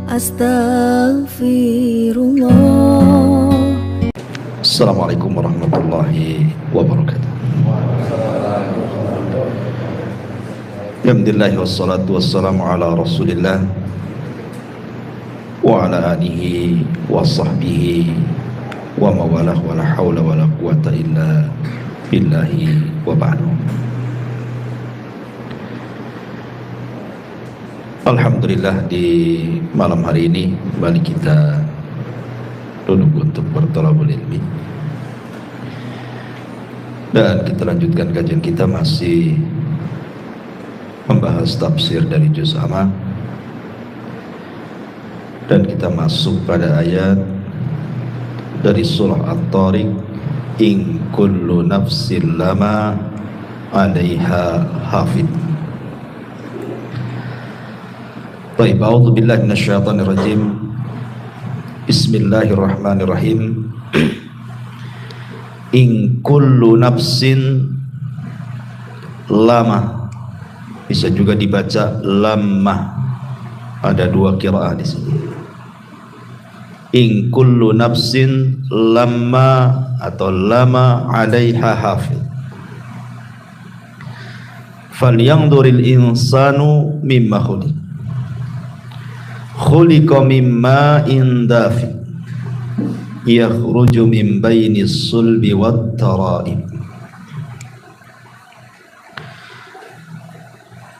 Astaghfirullah. Assalamualaikum warahmatullahi wabarakatuh. Alhamdulillah wassalatu wassalamu ala rasulillah wa ala alihi wa sahbihi wa mawalah wa la hawla wa la quwata illa billahi wa ba'du. Alhamdulillah, di malam hari ini kembali kita duduk untuk bertolabul ilmi, dan kita lanjutkan kajian kita masih membahas tafsir dari juz amma, dan kita masuk pada ayat dari surah At-Tariq, in kullu nafsin lama 'alaiha hafid. Baik, a'udzu billahi minasyaitonir rajim. Bismillahirrahmanirrahim. In kullu nafsin lama, bisa juga dibaca lamma. Ada dua qiraah di sini. In kullu nafsin lamma atau lama 'alaiha hafid. Falyanzuril insanu mimma khuliq. Khuliqa mimma indafi yakhruju min bainis sulbi wat tara'ib.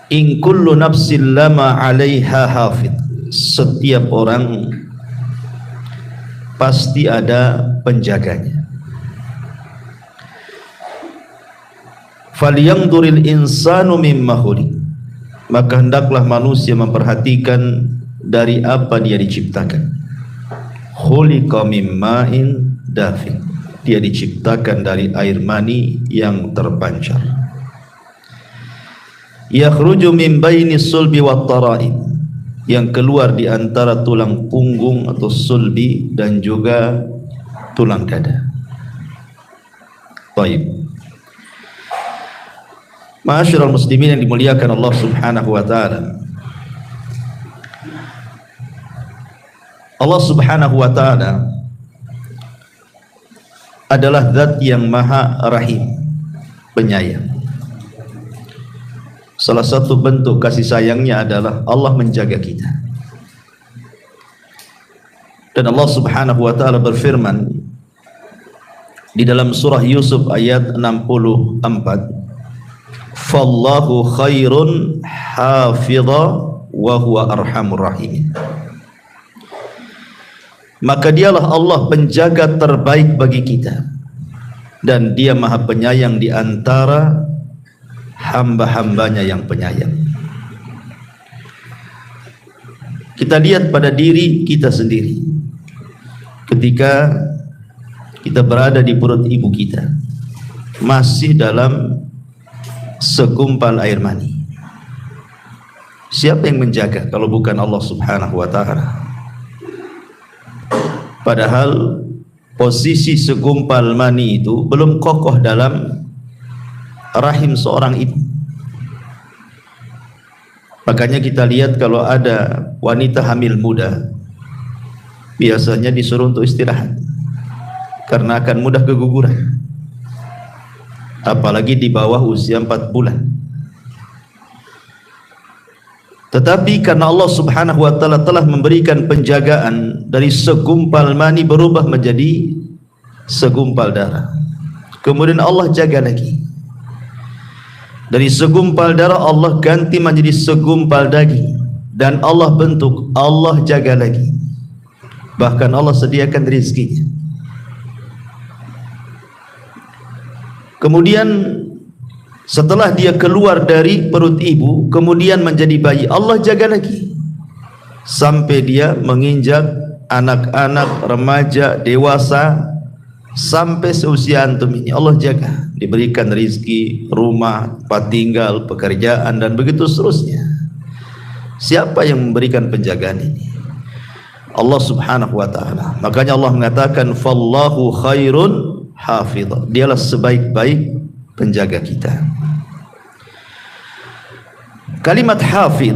In kullu nafsin lama 'alaiha hafid. Setiap orang pasti ada penjaganya. Falyanzuril insanu mimma khuliq. Maka hendaklah manusia memperhatikan dari apa dia diciptakan. Khuliqa mimma'in dafiq. Dia diciptakan dari air mani yang terpancar. Yakhruju min bainis sulbi wat tara'ib. Yang keluar di antara tulang punggung atau sulbi dan juga tulang dada. Baik. Ma'asyiral muslimin yang dimuliakan Allah Subhanahu wa taala. Allah Subhanahu wa ta'ala adalah zat yang maha rahim, penyayang. Salah satu bentuk kasih sayangnya adalah Allah menjaga kita. Dan Allah Subhanahu wa ta'ala berfirman di dalam surah Yusuf ayat 64, Fallahu khairun hafidha wa huwa arhamur rahimin. Maka dialah Allah penjaga terbaik bagi kita, dan dia maha penyayang di antara hamba-hambanya yang penyayang. Kita lihat pada diri kita sendiri ketika kita berada di perut ibu kita, masih dalam segumpal air mani. Siapa yang menjaga kalau bukan Allah Subhanahu wa ta'ala? Padahal posisi segumpal mani itu belum kokoh dalam rahim seorang ibu. Makanya kita lihat kalau ada wanita hamil muda, biasanya disuruh untuk istirahat karena akan mudah keguguran, apalagi di bawah usia 4 bulan. Tetapi karena Allah Subhanahu wa ta'ala telah memberikan penjagaan, dari segumpal mani berubah menjadi segumpal darah. Kemudian Allah jaga lagi. Dari segumpal darah Allah ganti menjadi segumpal daging. Dan Allah bentuk, Allah jaga lagi. Bahkan Allah sediakan rezekinya. Kemudian setelah dia keluar dari perut ibu, kemudian menjadi bayi, Allah jaga lagi sampai dia menginjak anak-anak, remaja, dewasa, sampai seusia antum ini Allah jaga, diberikan rezeki, rumah, tempat tinggal, pekerjaan, dan begitu seterusnya. Siapa yang memberikan penjagaan ini? Allah Subhanahu wa ta'ala. Makanya Allah mengatakan fallahu khairun hafidh. Dialah sebaik-baik penjaga kita. Kalimat hafidh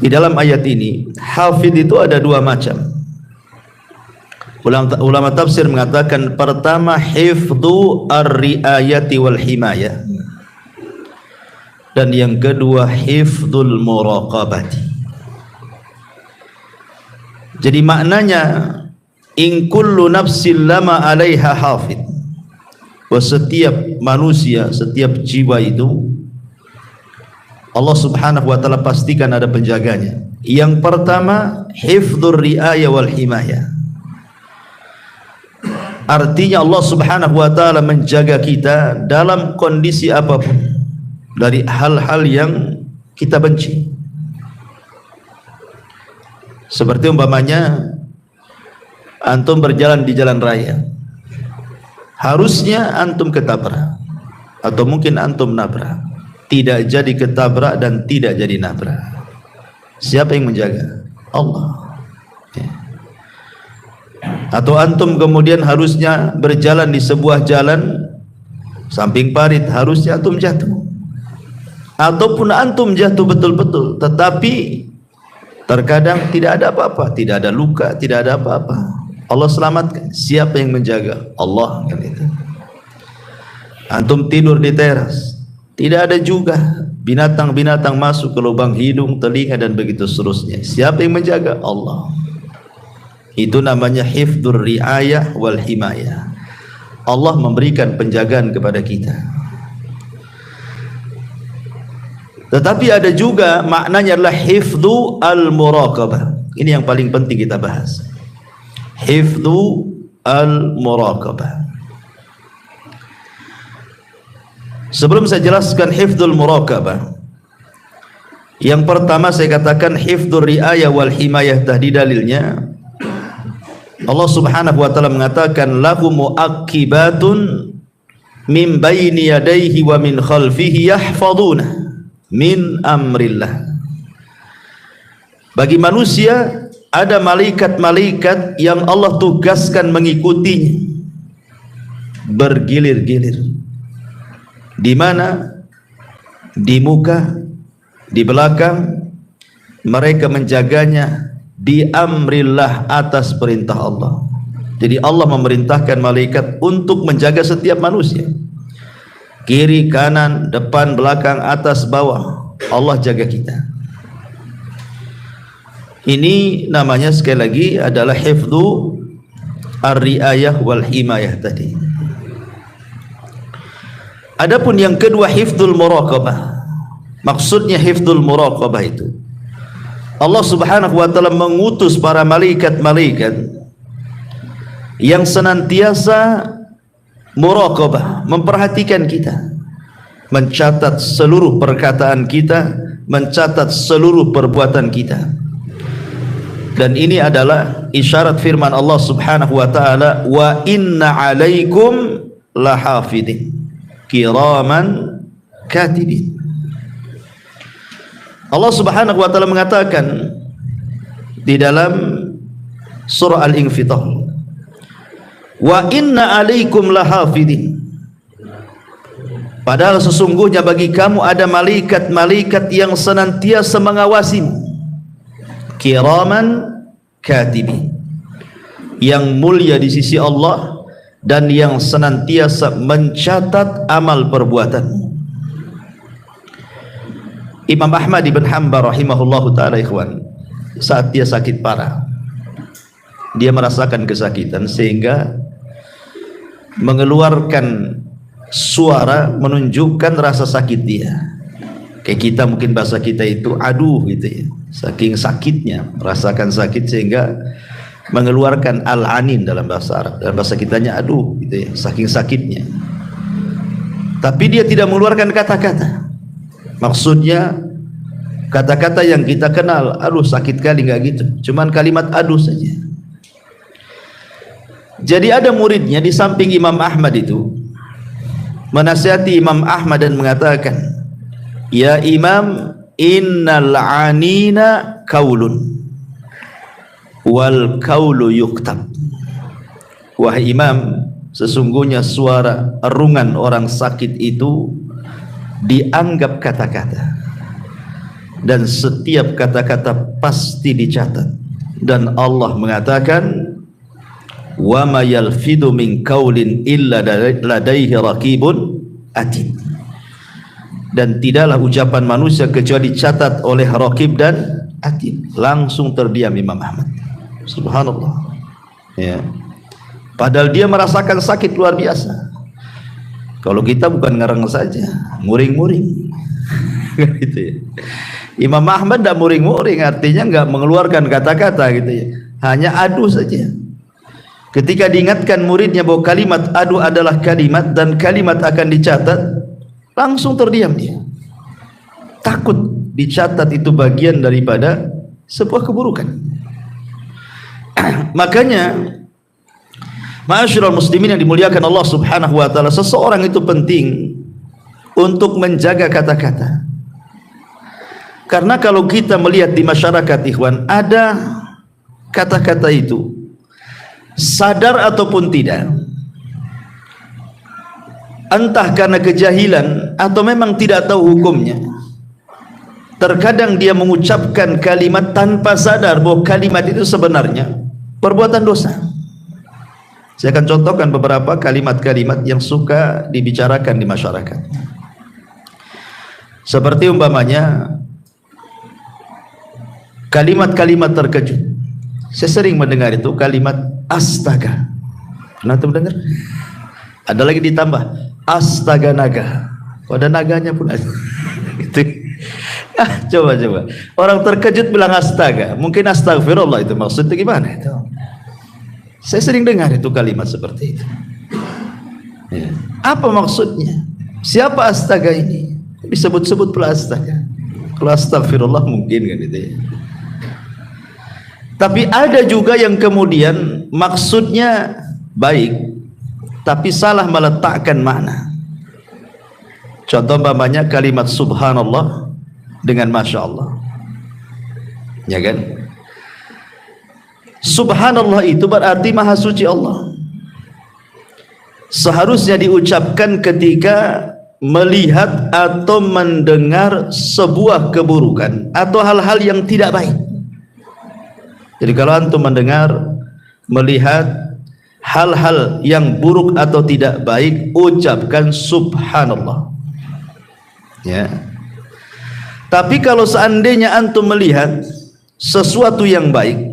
Di dalam ayat ini, hafid itu ada dua macam. Ulama tafsir mengatakan pertama hifdhu ar-riayati wal himayah, dan yang kedua hifdzul muraqabati. Jadi maknanya in kullu nafsin lama 'alaiha hafid. Setiap manusia, setiap jiwa itu Allah Subhanahu wa taala pastikan ada penjaganya. Yang pertama hifdzur riaya wal himayah. Artinya Allah Subhanahu wa taala menjaga kita dalam kondisi apapun dari hal-hal yang kita benci. Seperti umpamanya antum berjalan di jalan raya, harusnya antum ketabrak atau mungkin antum nabrak, tidak jadi ketabrak dan tidak jadi nabrak. Siapa yang menjaga? Allah. Atau antum kemudian harusnya berjalan di sebuah jalan samping parit, harusnya antum jatuh, ataupun antum jatuh betul-betul, tetapi terkadang tidak ada apa-apa, tidak ada luka, tidak ada apa-apa, Allah selamatkan. Siapa yang menjaga? Allah. Antum tidur di teras, tidak ada juga binatang-binatang masuk ke lubang hidung, telinga dan begitu seterusnya. Siapa yang menjaga? Allah. Itu namanya hifdzur riayah wal himayah. Allah memberikan penjagaan kepada kita. Tetapi ada juga maknanya adalah hifdzu al-muraqabah. Ini yang paling penting kita bahas. Hifdzu al-muraqabah. Sebelum saya jelaskan hifdzul muraqabah, yang pertama saya katakan hifdzur riayah wal himayah, tadi dalilnya Allah Subhanahu wa taala mengatakan lahu muaqibatun min baini yadayhi wa min khalfihi yahfaduna min amrillah. Bagi manusia ada malaikat-malaikat yang Allah tugaskan mengikutinya bergilir-gilir. Di mana? Di muka, di belakang, mereka menjaganya bi amrillah, atas perintah Allah. Jadi Allah memerintahkan malaikat untuk menjaga setiap manusia, kiri, kanan, depan, belakang, atas, bawah. Allah jaga kita. Ini namanya sekali lagi adalah hifdzu ar-riayah wal himayah tadi. Adapun yang kedua hifdzul muraqabah. Maksudnya hifdzul muraqabah itu Allah Subhanahu wa taala mengutus para malaikat-malaikat yang senantiasa muraqabah, memperhatikan kita, mencatat seluruh perkataan kita, mencatat seluruh perbuatan kita. Dan ini adalah isyarat firman Allah Subhanahu wa taala, wa inna 'alaikum lahafidin kiraman katibin. Allah Subhanahu wa taala mengatakan di dalam surah Al-Infitar, wa inna 'alaikum lahafidin. Padahal sesungguhnya bagi kamu ada malaikat-malaikat yang senantiasa mengawasimu, kiraman katibin, yang mulia di sisi Allah dan yang senantiasa mencatat amal perbuatanmu. Imam Ahmad ibn Hanbal rahimahullahu ta'ala, ikhwan, saat dia sakit parah, dia merasakan kesakitan sehingga mengeluarkan suara menunjukkan rasa sakit dia. Kayak kita mungkin bahasa kita itu aduh gitu ya, saking sakitnya merasakan sakit sehingga mengeluarkan al-anin dalam bahasa Arab. Dalam bahasa kitanya aduh gitu ya, saking sakitnya. Tapi dia tidak mengeluarkan kata-kata. Maksudnya kata-kata yang kita kenal, aduh sakit kali, enggak gitu. Cuman kalimat aduh saja. Jadi ada muridnya di samping Imam Ahmad itu menasihati Imam Ahmad dan mengatakan, ya Imam, innal anina kaulun wal kaulu yuktab. Wahai Imam, sesungguhnya suara erungan orang sakit itu dianggap kata-kata, dan setiap kata-kata pasti dicatat. Dan Allah mengatakan, wa ma yalfidu min qaulin illa ladaihi raqibun atid. Dan tidaklah ucapan manusia kecuali dicatat oleh raqib dan atid. Langsung terdiam Imam Ahmad. Subhanallah. Ya. Padahal dia merasakan sakit luar biasa. Kalau kita bukan ngereng saja, muring-muring. Gitu ya. Imam Ahmad tidak muring-muring, artinya enggak mengeluarkan kata-kata gitu ya. Hanya adu saja. Ketika diingatkan muridnya bahwa kalimat adu adalah kalimat dan kalimat akan dicatat, langsung terdiam dia. Takut dicatat itu bagian daripada sebuah keburukan. Makanya ma'asyiral muslimin yang dimuliakan Allah Subhanahu wa taala, seseorang itu penting untuk menjaga kata-kata. Karena kalau kita melihat di masyarakat ikhwan, ada kata-kata itu sadar ataupun tidak, entah karena kejahilan atau memang tidak tahu hukumnya, terkadang dia mengucapkan kalimat tanpa sadar bahwa kalimat itu sebenarnya perbuatan dosa. Saya akan contohkan beberapa kalimat-kalimat yang suka dibicarakan di masyarakat. Seperti umpamanya kalimat-kalimat terkejut. Saya sering mendengar itu kalimat astaga. Pernah mendengar? Ada lagi ditambah astaga naga. Kok ada naganya pun ada. Gitu. Coba. Orang terkejut bilang astaga. Mungkin astagfirullah itu maksudnya gimana itu? Saya sering dengar itu kalimat seperti itu. Ya. Apa maksudnya? Siapa astaga ini? Disebut-sebut pula astaga. Kalau astagfirullah mungkin kan itu ya. Tapi ada juga yang kemudian maksudnya baik, tapi salah meletakkan makna. Contoh umpamanya kalimat subhanallah dengan masya Allah, ya kan? Subhanallah itu berarti maha suci Allah. Seharusnya diucapkan ketika melihat atau mendengar sebuah keburukan atau hal-hal yang tidak baik. Jadi kalau antum mendengar, melihat hal-hal yang buruk atau tidak baik, ucapkan subhanallah. Ya. Tapi kalau seandainya antum melihat sesuatu yang baik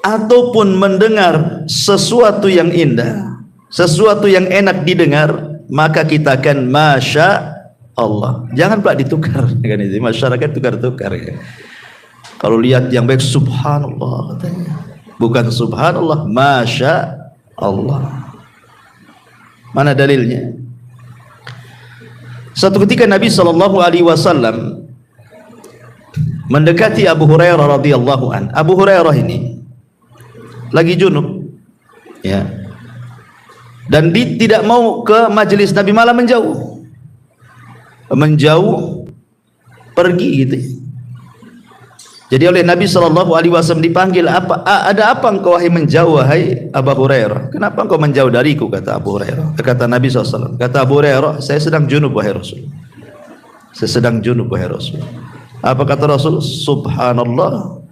ataupun mendengar sesuatu yang indah, sesuatu yang enak didengar, maka kita akan masya Allah. Jangan pula ditukar kan itu. Masyarakat tukar-tukar ya. Kalau lihat yang baik subhanallah katanya. Bukan subhanallah, masya Allah. Mana dalilnya? Suatu ketika Nabi SAW mendekati Abu Hurairah radhiyallahu an. Abu Hurairah ini lagi junub, ya. Dan dia tidak mau ke majelis Nabi, malah menjauh, pergi gitu. Jadi oleh Nabi SAW dipanggil, ada apa engkau wahai menjauh wahai Abu Hurairah? Kenapa engkau menjauh dariku? Kata Abu Hurairah. Kata Nabi SAW. Kata Abu Hurairah, saya sedang junub wahai Rasul. Saya sedang junub wahai Rasul. Apa kata Rasul? Subhanallah,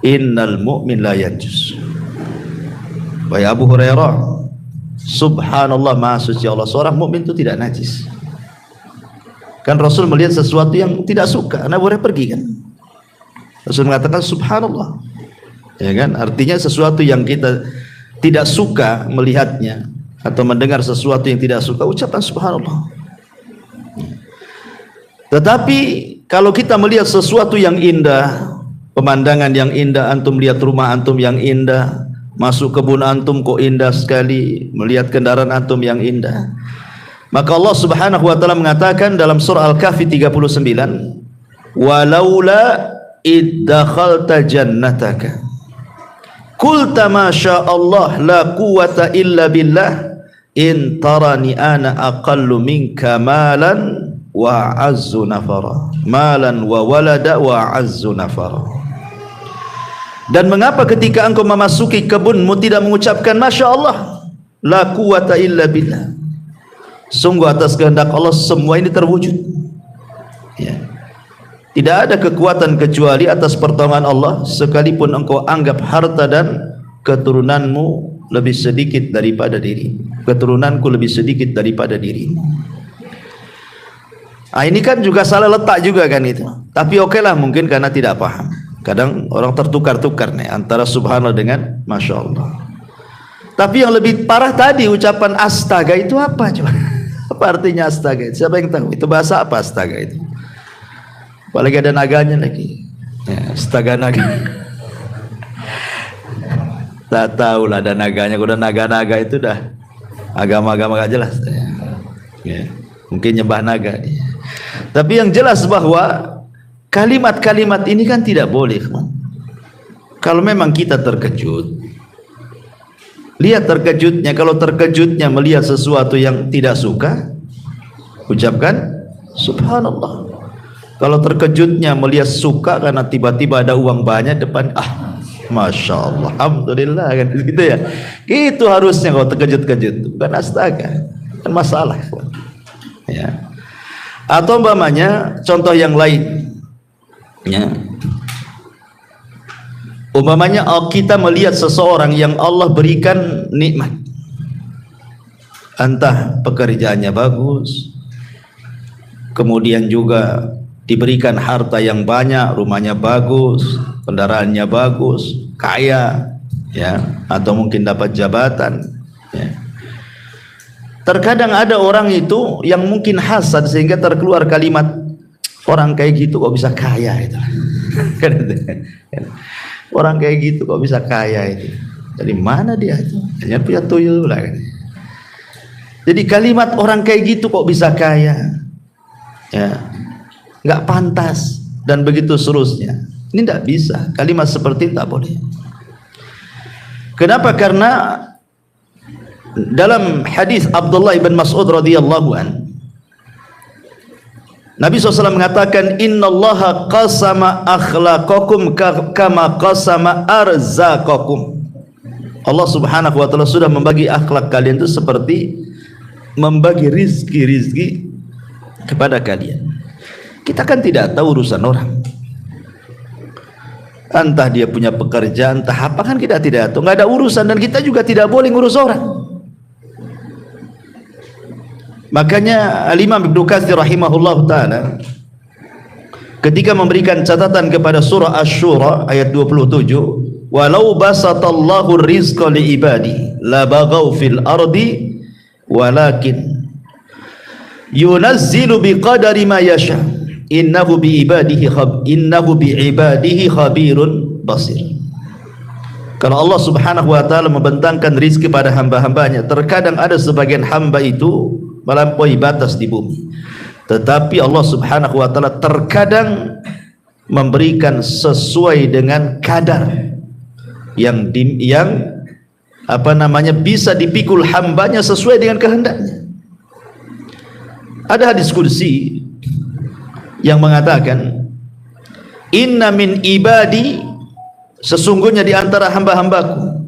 innal mu'min la yanjus. Wahai Abu Hurairah, subhanallah, maha suci Allah, seorang mukmin itu tidak najis. Kan Rasul melihat sesuatu yang tidak suka, Abu Hurairah pergi kan. Rasul mengatakan subhanallah, ya kan? Artinya sesuatu yang kita tidak suka melihatnya atau mendengar sesuatu yang tidak suka, ucapan subhanallah. Tetapi kalau kita melihat sesuatu yang indah, pemandangan yang indah, antum lihat rumah antum yang indah, masuk kebun antum kok indah sekali, melihat kendaraan antum yang indah, maka Allah Subhanahu wa taala mengatakan dalam surah Al-Kahfi 39, walaula iddakhalta jannataka qulta ma syaa Allah la quwwata illa billah in tarani ana aqallu minka malan wa azzu nafara, malan wa walada wa azzu nafara. Dan mengapa ketika engkau memasuki kebunmu tidak mengucapkan masya Allah, la quwwata illa billah, sungguh atas kehendak Allah semua ini terwujud, ya. Tidak ada kekuatan kecuali atas pertolongan Allah, sekalipun engkau anggap harta dan keturunanmu lebih sedikit daripada diri. Keturunanku lebih sedikit daripada dirimu. Ini kan juga salah letak juga kan itu. Tapi oke lah, mungkin karena tidak paham. Kadang orang tertukar-tukar nih antara subhanallah dengan masya Allah. Tapi yang lebih parah tadi, ucapan astaga itu apa coba? Apa artinya astaga? Siapa yang tahu? Itu bahasa apa astaga itu? Apalagi ada naganya lagi. Ya, astaga naga. Tak tahu lah ada naganya. Udah naga-naga itu dah agama-agama gak jelas. Ya, mungkin nyembah naga. Tapi yang jelas bahwa kalimat-kalimat ini kan tidak boleh. Kalau memang kita terkejut, lihat terkejutnya. Kalau terkejutnya melihat sesuatu yang tidak suka, ucapkan subhanallah. Kalau terkejutnya melihat suka karena tiba-tiba ada uang banyak depan, masya Allah, alhamdulillah, kan gitu ya. Itu harusnya kalau terkejut-kejut, bukan astaga, kan masalah. Ya. Atau umpamanya contoh yang lain, ya. Umpamanya kita melihat seseorang yang Allah berikan nikmat, entah pekerjaannya bagus, kemudian juga diberikan harta yang banyak, rumahnya bagus, kendaraannya bagus, kaya, ya, atau mungkin dapat jabatan, ya. Terkadang ada orang itu yang mungkin hasad sehingga terkeluar kalimat, orang kayak gitu kok bisa kaya itu. Orang kayak gitu kok bisa kaya itu. Dari mana dia itu? Hanya punya tuyul lah. Jadi kalimat orang kayak gitu kok bisa kaya, ya, nggak pantas, dan begitu seterusnya. Ini tidak bisa, kalimat seperti itu tak boleh. Kenapa? Karena dalam hadis Abdullah bin Mas'ud radhiyallahu an, Nabi SAW mengatakan, innallaha qasama akhlaqakum kama qasama arzaqakum. Allah subhanahu wa ta'ala sudah membagi akhlak kalian itu seperti membagi rizki-rizki kepada kalian. Kita kan tidak tahu urusan orang, entah dia punya pekerjaan, entah apa, kan kita tidak tahu, nggak ada urusan, dan kita juga tidak boleh ngurus orang. Makanya Al-Imam Ibnu Katsir rahimahullah ta'ala ketika memberikan catatan kepada surah Asy-Syura ayat 27, walau basatallahu rizqa li ibadi la baghaw fil ardi walakin yunazzilu biqadari ma yasha innahu bi ibadihi khabirun basir. Kalau Allah subhanahu wa ta'ala membentangkan rizki pada hamba-hambanya, terkadang ada sebagian hamba itu melampaui batas di bumi, tetapi Allah subhanahu wa ta'ala terkadang memberikan sesuai dengan kadar yang bisa dipikul hambanya sesuai dengan kehendaknya. Ada hadis kursi yang mengatakan, inna min ibadi, sesungguhnya di antara hamba-hambaku,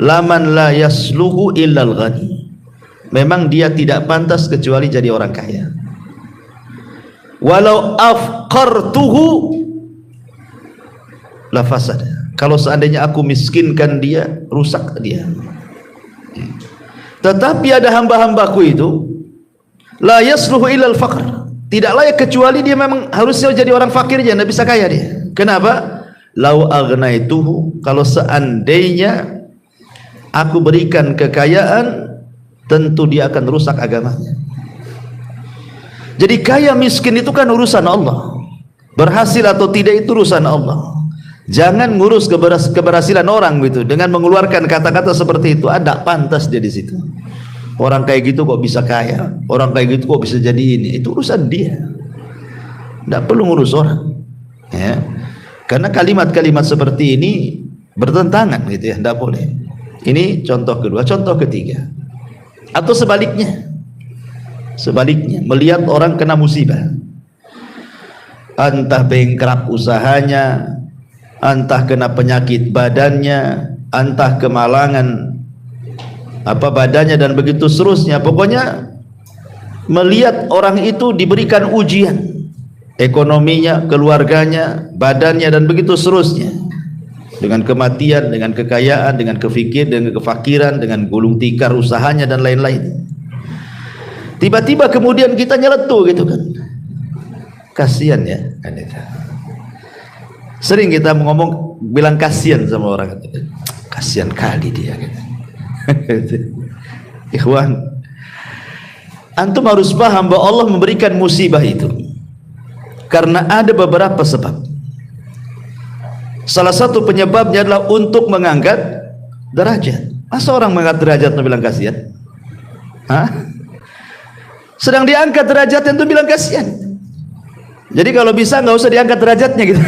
laman la yasluhu illal ghani, memang dia tidak pantas kecuali jadi orang kaya. Walau afqartuhu la fasada, kalau seandainya aku miskinkan dia, rusak dia. Tetapi ada hamba-hambaku itu la yasluhu illal faqr, tidak layak kecuali dia memang harusnya jadi orang fakir aja, tidak bisa kaya dia. Kenapa? Lau agnaituhu, kalau seandainya aku berikan kekayaan, tentu dia akan rusak agamanya. Jadi kaya miskin itu kan urusan Allah, berhasil atau tidak itu urusan Allah. Jangan ngurus keberhasilan orang gitu dengan mengeluarkan kata-kata seperti itu. Ada pantas dia di situ. Orang kayak gitu kok bisa kaya, orang kayak gitu kok bisa jadi ini, itu urusan dia, tidak perlu ngurus orang, ya. Karena kalimat-kalimat seperti ini bertentangan gitu ya, tidak boleh. Ini contoh kedua. Contoh ketiga, atau sebaliknya, melihat orang kena musibah, entah bengkrak usahanya, entah kena penyakit badannya, entah kemalangan badannya, dan begitu seterusnya. Pokoknya melihat orang itu diberikan ujian, ekonominya, keluarganya, badannya, dan begitu seterusnya. Dengan kematian, dengan kekayaan, dengan dengan kefakiran, dengan gulung tikar usahanya dan lain-lain. Tiba-tiba kemudian kita nyeletu gitu kan. Kasihan ya kan itu. Sering kita ngomong bilang kasihan sama orang, kasihan kali dia gitu. Ikhwan, antum harus paham bahwa Allah memberikan musibah itu karena ada beberapa sebab. Salah satu penyebabnya adalah untuk mengangkat derajat. Masa orang mengangkat derajat itu bilang kasihan? Hah? Sedang diangkat derajatnya itu bilang kasihan. Jadi kalau bisa nggak usah diangkat derajatnya gitu.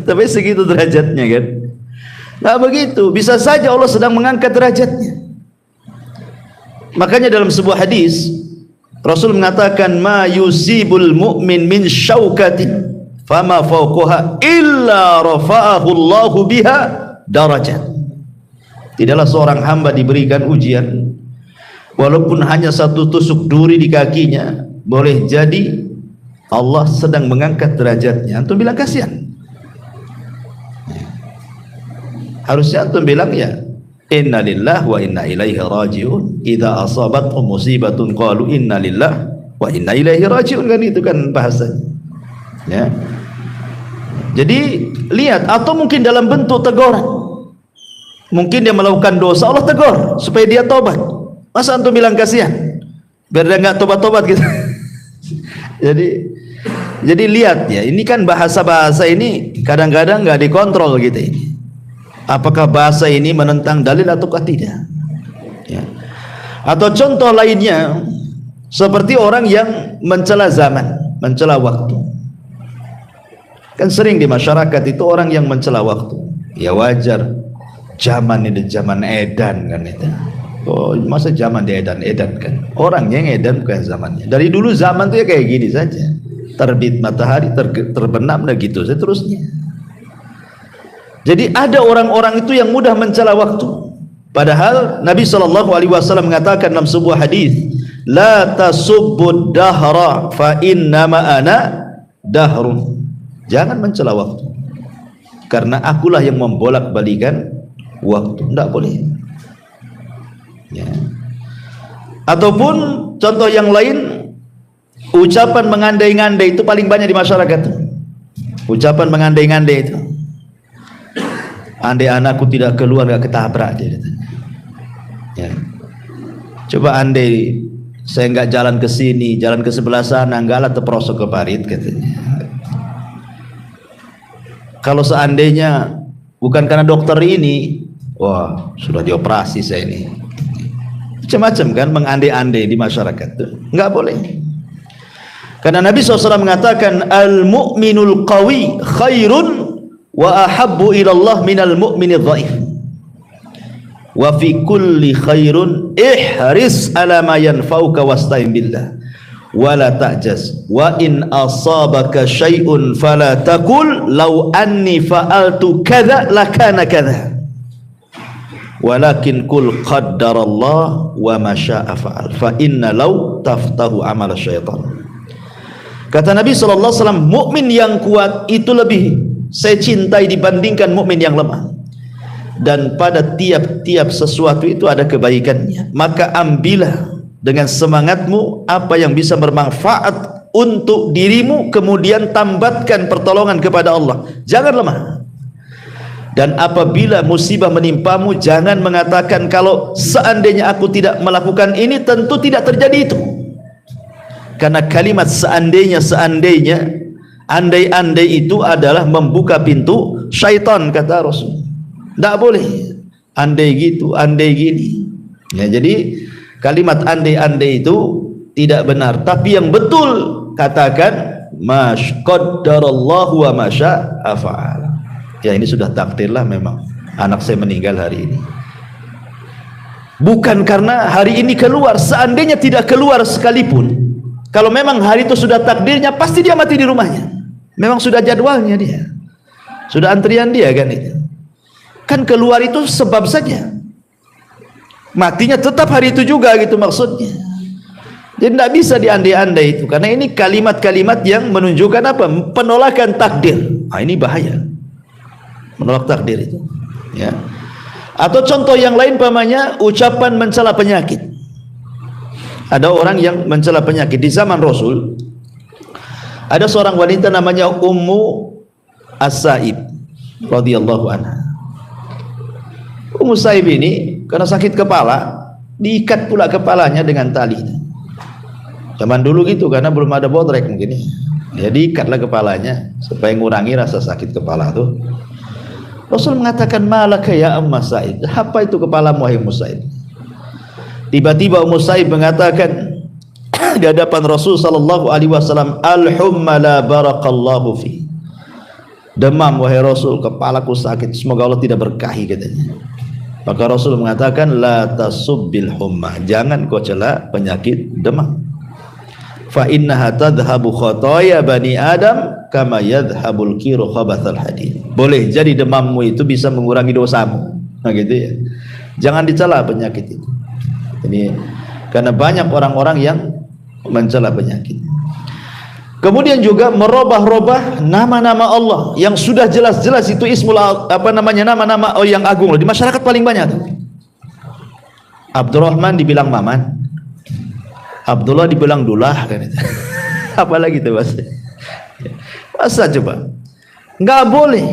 Tapi segitu derajatnya kan. Nggak begitu. Bisa saja Allah sedang mengangkat derajatnya. Makanya dalam sebuah hadis Rasul mengatakan, ma yusibul mu'min min syaukatin fama fawqaha illa rafa'ahu Allahu biha darajat. Tidaklah seorang hamba diberikan ujian walaupun hanya satu tusuk duri di kakinya, boleh jadi Allah sedang mengangkat derajatnya. Antum bilang kasihan? Harusnya antum bilang ya inna lillah wa inna ilaihi raji'un. Idza asabathum musibatun qalu inna lillah wa inna ilaihi raji'un, kan itu kan bahasanya. Ya. Jadi lihat, atau mungkin dalam bentuk teguran. Mungkin dia melakukan dosa, Allah tegur supaya dia tobat. Masa antum bilang kasihan? Biar dia enggak tobat-tobat gitu. Jadi lihat ya, ini kan bahasa-bahasa ini kadang-kadang enggak dikontrol gitu ini. Apakah bahasa ini menentang dalil ataukah tidak? Ya. Atau contoh lainnya seperti orang yang mencela zaman, mencela waktu. Kan sering di masyarakat itu orang yang mencela waktu. Ya wajar, zaman ini zaman edan kan itu. Oh, masa zaman diedan kan? Orangnya yang edan bukan zamannya. Dari dulu zaman tuh ya kayak gini saja. Terbit matahari, terbenam dan gitu seterusnya. Jadi ada orang-orang itu yang mudah mencela waktu. Padahal Nabi SAW mengatakan dalam sebuah hadis, la tasubbud dahra fa innama ana dahrun. Jangan mencela waktu, karena akulah yang membolak-balikan waktu. Tidak boleh ya. Ataupun contoh yang lain, ucapan mengandai-ngandai itu paling banyak di masyarakat. Ucapan mengandai-ngandai itu, andai anakku tidak keluar gak ketabrak dia. Ya. Coba andai saya nggak jalan ke sini, jalan ke sebelah sana, enggaklah terperosok ke parit katanya. Kalau seandainya bukan karena dokter ini, wah sudah dioperasi saya ini. Macam-macam kan mengandai-andai di masyarakat itu nggak boleh. Karena Nabi SAW mengatakan al-mu'minul qawi khairun wa ahabbu ilallah minal mu'minidh dhaif. Wa fi kulli khairun ihris ala ma yanfa'uka wasta'in billah wala ta'jaz wa in asabaka syai'un fala taqul law anni fa'altu kadza lakana kadza walakin qul qaddarallah wa ma syaa fa'al fa inna law taftahu amal syaitan. Kata Nabi SAW, mukmin yang kuat itu lebih saya cintai dibandingkan mukmin yang lemah. Dan pada tiap-tiap sesuatu itu ada kebaikannya. Maka ambillah dengan semangatmu apa yang bisa bermanfaat untuk dirimu, kemudian tambatkan pertolongan kepada Allah. Jangan lemah. Dan apabila musibah menimpamu, jangan mengatakan kalau seandainya aku tidak melakukan ini tentu tidak terjadi itu. Karena kalimat seandainya, andai-andai itu adalah membuka pintu syaitan, kata Rasul. Tidak boleh andai gitu, andai gini ya. Jadi kalimat andai-andai itu tidak benar. Tapi yang betul katakan qaddarallahu wa ma syaa fa'al. Ya ini sudah takdirlah memang anak saya meninggal hari ini. Bukan karena hari ini keluar, seandainya tidak keluar sekalipun, kalau memang hari itu sudah takdirnya, pasti dia mati di rumahnya. Memang sudah jadwalnya dia, sudah antrian dia kan itu. Kan keluar itu sebab saja, matinya tetap hari itu juga gitu maksudnya. Jadi tidak bisa diandai-andai itu, karena ini kalimat-kalimat yang menunjukkan apa? Penolakan takdir. Nah, ini bahaya. Menolak takdir itu. Ya. Atau contoh yang lain pamannya ucapan mencela penyakit. Ada orang yang mencela penyakit di zaman Rasul. Ada seorang wanita namanya Ummu As-Sa'ib radhiyallahu anha. Ummu Sa'ib ini karena sakit kepala, diikat pula kepalanya dengan tali. Zaman dulu gitu, karena belum ada bodrek mungkin. Ya diikatlah kepalanya supaya mengurangi rasa sakit kepala tuh. Rasul mengatakan, malaka ya Ummu Sa'ib, apa itu kepalamu wahai Ummu Sa'ib? Tiba-tiba Ummu Sa'ib mengatakan di hadapan Rasul sallallahu alaihi wasallam, al-humma la barakallahu fi. Demam wahai Rasul, kepalaku sakit, semoga Allah tidak berkahi, katanya. Maka Rasul mengatakan, la tasubbil humma, jangan kau cela penyakit demam. Fa innaha tadhhabu khotoya bani Adam kama yadhhabul kiru khabathal hadid. Boleh jadi demammu itu bisa mengurangi dosamu. Nah gitu ya. Jangan dicela penyakit itu. Ini karena banyak orang-orang yang mencela penyakit. Kemudian juga merubah-rubah nama-nama Allah yang sudah jelas-jelas itu ismul nama-nama yang agung loh. Di masyarakat paling banyak tuh. Abdurrahman dibilang Maman, Abdullah dibilang Dullah kan itu. Apalagi itu masa coba? Nggak boleh.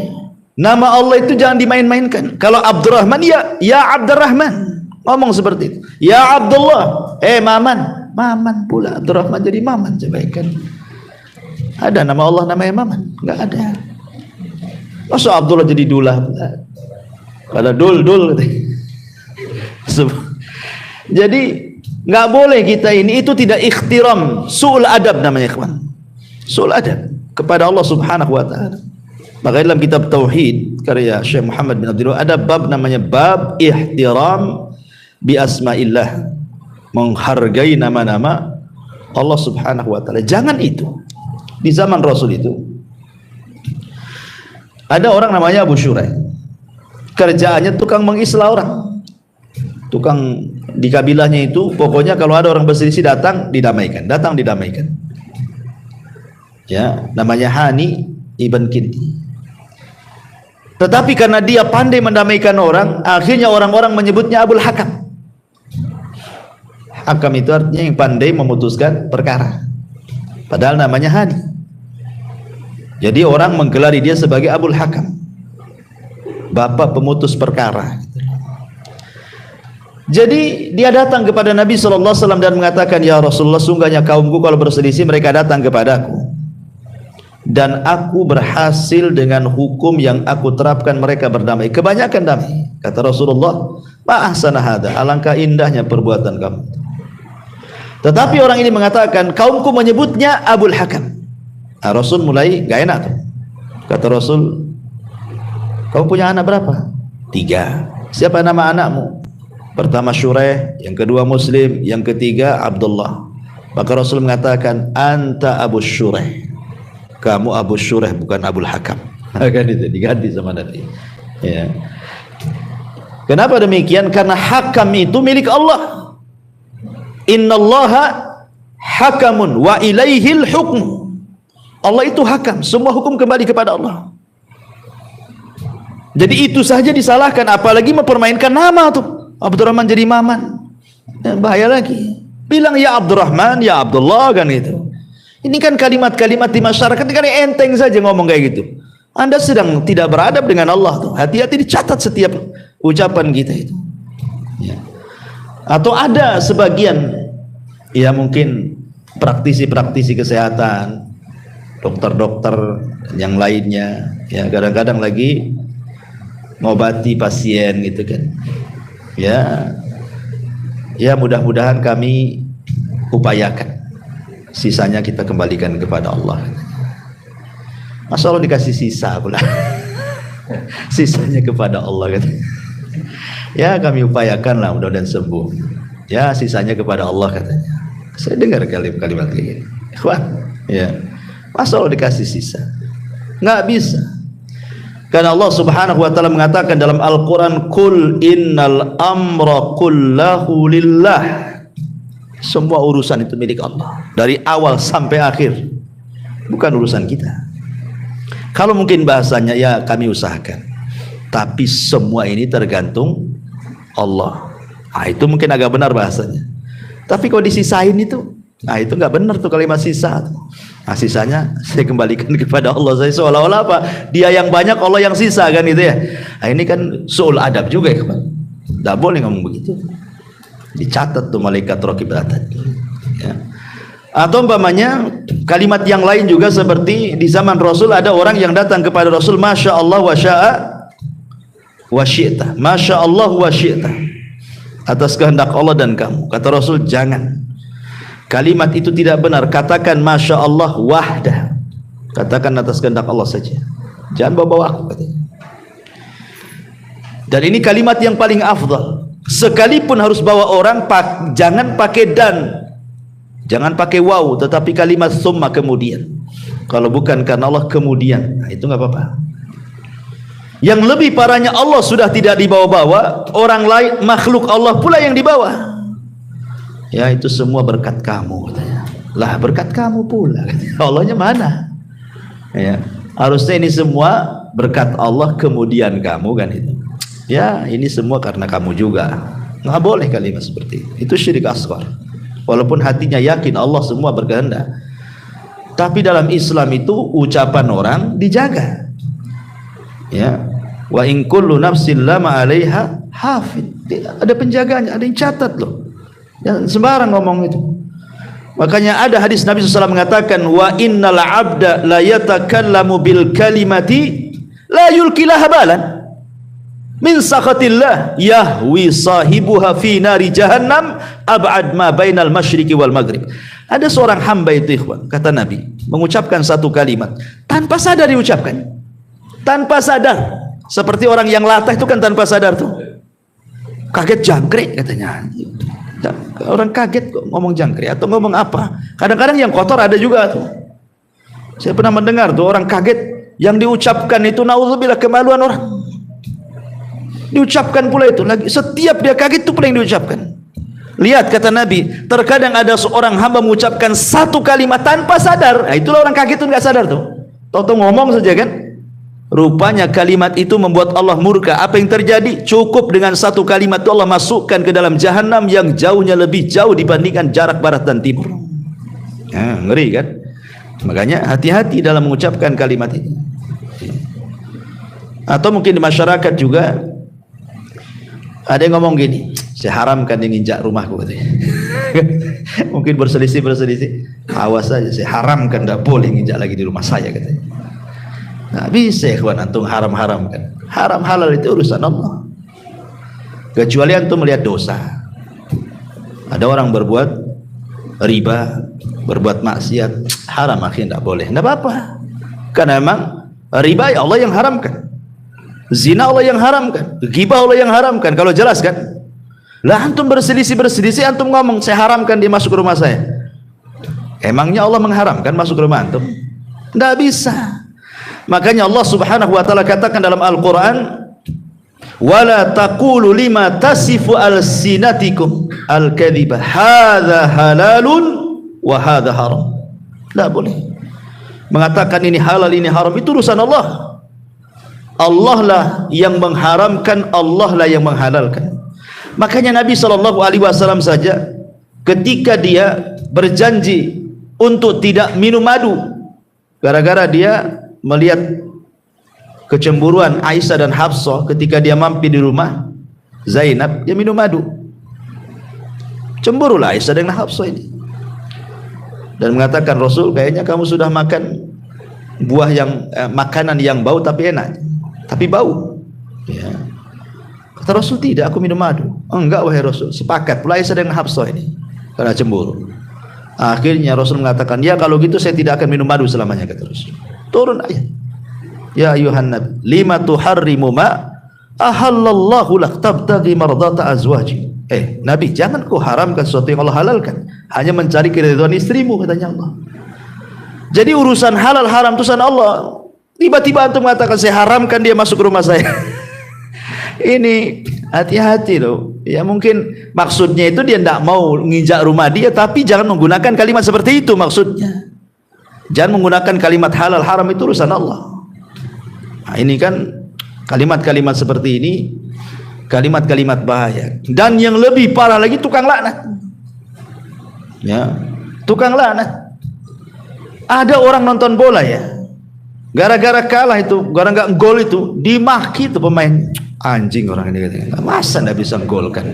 Nama Allah itu jangan dimain-mainkan. Kalau Abdurrahman ya Abdurrahman, ngomong seperti itu. Ya Abdullah, Maman, Maman pula. Abdurrahman jadi Maman, coba kan. Ada nama Allah namanya Maman? Nggak ada. Masa Abdullah jadi Dullah? Pada dul. Jadi nggak boleh kita ini, itu tidak ikhtiram, su'ul adab namanya, kawan. Su'ul adab kepada Allah Subhanahu wa taala. Maka dalam kitab tauhid karya Syekh Muhammad bin Abdul Wahab ada bab namanya bab ihtiram bi asmaillah, menghargai nama-nama Allah Subhanahu wa taala. Jangan itu. Di zaman Rasul itu ada orang namanya Abu Syuraih. Kerjaannya tukang mengislah orang. Tukang di kabilahnya itu, pokoknya kalau ada orang berselisih datang didamaikan. Ya, namanya Hani ibn Kinti. Tetapi karena dia pandai mendamaikan orang, akhirnya orang-orang menyebutnya Abul Hakam. Hakam itu artinya yang pandai memutuskan perkara. Padahal namanya Hani. Jadi orang menggelari dia sebagai Abul Hakam, bapak pemutus perkara. Jadi dia datang kepada Nabi SAW dan mengatakan, ya Rasulullah, sungguhnya kaumku kalau berselisih mereka datang kepadaku, dan aku berhasil dengan hukum yang aku terapkan, mereka berdamai, kebanyakan damai. Kata Rasulullah, ma ahsana hada, alangkah indahnya perbuatan kamu. Tetapi orang ini mengatakan, kaumku menyebutnya Abul Hakam. Nah, Rasul mulai gak enak tuh. Kata Rasul, kamu punya anak berapa? 3. Siapa nama anakmu? Pertama Syuraih, yang kedua Muslim, yang ketiga Abdullah. Maka Rasul mengatakan, anta Abu Syuraih, kamu Abu Syuraih, bukan Abul Hakam. Kan itu diganti sama Nabi. Ya. Kenapa demikian? Karena hakam itu milik Allah. Innallaha hakamun wa ilaihil hukmu. Allah itu hakam, semua hukum kembali kepada Allah. Jadi itu saja disalahkan, apalagi mempermainkan nama tuh. Abdurrahman jadi Maman, ya, bahaya lagi. Bilang ya Abdurrahman, ya Abdullah, kan gitu. Ini kan kalimat-kalimat di masyarakat kan enteng saja ngomong kayak gitu. Anda sedang tidak beradab dengan Allah tuh. Hati-hati, dicatat setiap ucapan kita itu. Ya. Atau ada sebagian, ya mungkin praktisi-praktisi kesehatan, dokter-dokter yang lainnya, ya kadang-kadang lagi ngobati pasien gitu kan. Ya mudah-mudahan kami upayakan, sisanya kita kembalikan kepada Allah. Masa Allah dikasih sisa pula. Sisanya kepada Allah kan. Ya kami upayakanlah, mudah-mudahan sembuh. Ya sisanya kepada Allah katanya. Saya dengar kalimat kayak gini. Ikhwan, ya. Masa Allah dikasih sisa? Nggak bisa. Karena Allah Subhanahu wa taala mengatakan dalam Al-Qur'an, "Qul innal amra kullahu lillah." Semua urusan itu milik Allah dari awal sampai akhir, bukan urusan kita. Kalau mungkin bahasanya ya kami usahakan, tapi semua ini tergantung Allah. Nah, itu mungkin agak benar bahasanya. Tapi kalau disisain itu, nah itu nggak benar tuh kalimat sisa. Nah, sisanya saya kembalikan kepada Allah. Saya seolah-olah apa? Dia yang banyak, Allah yang sisa, kan itu ya. Nah, ini kan soal adab juga ya, Pak. Nggak boleh ngomong begitu. Dicatat tuh malaikat raqib atid. Ya. Atau umpamanya kalimat yang lain juga seperti di zaman Rasul ada orang yang datang kepada Rasul, Masya Allah wa sya'a wa syi'ta. Masya Allah wa syi'ta. Atas kehendak Allah dan kamu. Kata Rasul, jangan. Kalimat itu tidak benar. Katakan Masya Allah wahdah. Katakan atas kehendak Allah saja. Jangan bawa-bawa aku, katanya. Dan ini kalimat yang paling afdal. Sekalipun harus bawa orang, jangan pakai dan, jangan pakai waw, tetapi kalimat summa kemudian. Kalau bukan karena Allah kemudian, nah itu nggak apa-apa. Yang lebih parahnya, Allah sudah tidak dibawa-bawa, orang lain, makhluk Allah pula yang dibawa. Ya itu semua berkat kamu, katanya. Lah berkat kamu pula, Allahnya mana? Ya, harusnya ini semua berkat Allah kemudian kamu, kan itu. Ya ini semua karena kamu juga. Nggak boleh kalimat seperti itu syirik asghar. Walaupun hatinya yakin Allah semua berkehendak, tapi dalam Islam itu ucapan orang dijaga. Ya, wa in kullu nafsin lama 'alaiha hafid. Ada penjaganya, ada yang catat loh. Jangan sembarang ngomong itu. Makanya ada hadis Nabi SAW mengatakan, wa innal 'abda la yatakallamu bil kalimati la yulkilaha balan min sakhatillah yahwi sahibuha fi nari jahannam ab'ad ma bainal masyriqi wal maghrib. Ada seorang hamba itu, ikhwan, kata Nabi, mengucapkan satu kalimat tanpa sadar diucapkan. Tanpa sadar. Seperti orang yang latah itu kan tanpa sadar tuh. Kaget jangkrik katanya. Orang kaget kok ngomong jangkrik atau ngomong apa. Kadang-kadang yang kotor ada juga tuh. Saya pernah mendengar tuh orang kaget yang diucapkan itu naudzubillah kemaluan orang. Diucapkan pula itu lagi. Setiap dia kaget itu pula yang diucapkan. Lihat kata Nabi, terkadang ada seorang hamba mengucapkan satu kalimat tanpa sadar. Nah, itulah orang kaget itu nggak sadar tuh. Tahu-tahu ngomong saja kan. Rupanya kalimat itu membuat Allah murka. Apa yang terjadi? Cukup dengan satu kalimat itu Allah masukkan ke dalam jahanam yang jauhnya lebih jauh dibandingkan jarak barat dan timur. Ya, ngeri kan? Makanya hati-hati dalam mengucapkan kalimat ini. Atau mungkin di masyarakat juga ada yang ngomong gini, saya haramkan yang injak rumahku, katanya. Mungkin berselisih, awas saja, saya haramkan, tidak boleh injak lagi di rumah saya, katanya. Nah bisa ikhwan antum haram-haramkan. Haram halal itu urusan Allah. Kecuali antum melihat dosa. Ada orang berbuat riba, berbuat maksiat, haram akhirnya tidak boleh. Tidak apa-apa. Karena memang riba ya Allah yang haramkan. Zina Allah yang haramkan, ghibah Allah yang haramkan. Kalau jelas kan? Lah antum berselisih antum ngomong saya haramkan dia masuk ke rumah saya. Emangnya Allah mengharamkan masuk ke rumah antum? Tidak bisa. Makanya Allah Subhanahu wa taala katakan dalam Al-Qur'an, wala taqulu lima tasifu alsinatikum al-kadhiba hadza halalun wa hadza haram. Tidak boleh mengatakan ini halal ini haram, itu urusan Allah. Allah lah yang mengharamkan, Allah lah yang menghalalkan. Makanya Nabi SAW saja ketika dia berjanji untuk tidak minum madu gara-gara dia melihat kecemburuan Aisyah dan Hafsah ketika dia mampir di rumah Zainab, dia minum madu. Cemburulah Aisyah dan Hafsah ini dan mengatakan, Rasul kayaknya kamu sudah makan buah yang makanan yang bau tapi enak, tapi bau. Ya. Kata Rasul, tidak, aku minum madu. Oh, enggak wahai Rasul. Sepakat pula Aisyah dengan Hafsah ini karena cemburu. Akhirnya Rasul mengatakan, ya kalau gitu saya tidak akan minum madu selamanya, kata Rasul. Turun ayat, ya ayuhan nabi lima tuharrimu ma ahallallahu lak tabtaghi mardata azwaji. Nabi, jangan kau haramkan sesuatu yang Allah halalkan hanya mencari keridhaan istrimu, katanya Allah. Jadi urusan halal haram itu urusan Allah. Tiba-tiba antum mengatakan saya haramkan dia masuk ke rumah saya. Ini hati-hati loh. Ya mungkin maksudnya itu dia tidak mau nginjak rumah dia, tapi jangan menggunakan kalimat seperti itu maksudnya. Jangan menggunakan kalimat halal haram, itu urusan Allah. Nah, ini kan kalimat-kalimat seperti ini kalimat-kalimat bahaya. Dan yang lebih parah lagi, tukang laknat. Ya, tukang laknat. Ada orang nonton bola ya, gara-gara kalah itu, gara-gara gol itu, dimaki itu pemain. Anjing orang ini katanya, masa nggak bisa gol kan?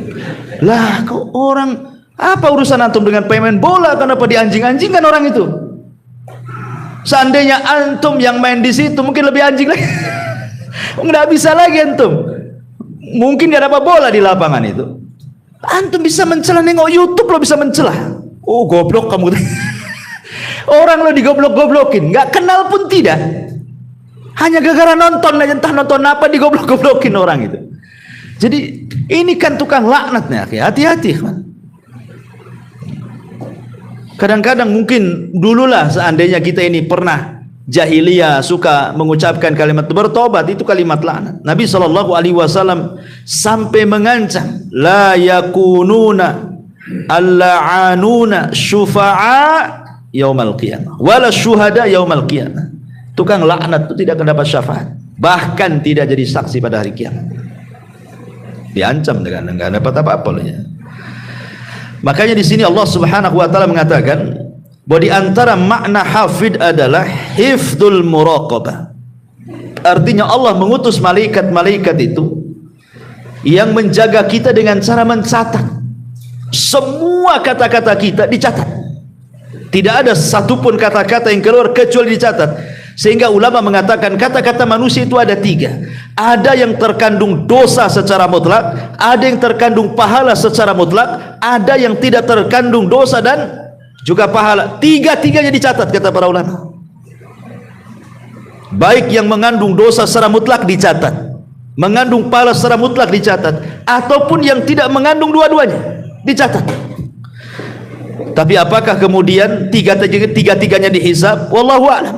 Lah kok orang, apa urusan antum dengan pemain bola? Kenapa dianjing-anjingkan orang itu? Seandainya antum yang main di situ mungkin lebih anjing lagi. Nggak bisa lagi antum. Mungkin nggak dapat bola di lapangan itu. Antum bisa mencela, nengok YouTube lo bisa mencela. Oh goblok kamu. Orang lo digoblok-goblokin, nggak kenal pun tidak. Hanya gara-gara nonton aja, entah nonton apa digoblok-goblokin orang itu. Jadi ini kan tukang laknatnya, hati-hati. Kadang-kadang mungkin dululah seandainya kita ini pernah jahiliyah suka mengucapkan kalimat bertobat, itu kalimat laknat. Nabi SAW sampai mengancam, la yakununa al-la'anuna syufa'a yaumal qiyamah wala syuhada yaumal qiyamah. Tukang laknat itu tidak akan dapat syafaat, bahkan tidak jadi saksi pada hari kiamat. Diancam dengan enggak dapat apa-apa loh ya. Makanya di sini Allah Subhanahu wa taala mengatakan bahwa di antara makna hafid adalah hifdzul muraqabah. Artinya Allah mengutus malaikat-malaikat itu yang menjaga kita dengan cara mencatat. Semua kata-kata kita dicatat. Tidak ada satupun kata-kata yang keluar kecuali dicatat. Sehingga ulama mengatakan kata-kata manusia itu ada 3. Ada yang terkandung dosa secara mutlak, ada yang terkandung pahala secara mutlak, ada yang tidak terkandung dosa dan juga pahala. Tiga-tiganya dicatat kata para ulama. Baik yang mengandung dosa secara mutlak dicatat, mengandung pahala secara mutlak dicatat, ataupun yang tidak mengandung dua-duanya dicatat. Tapi apakah kemudian tiga-tiganya dihisab? Wallahu a'lam.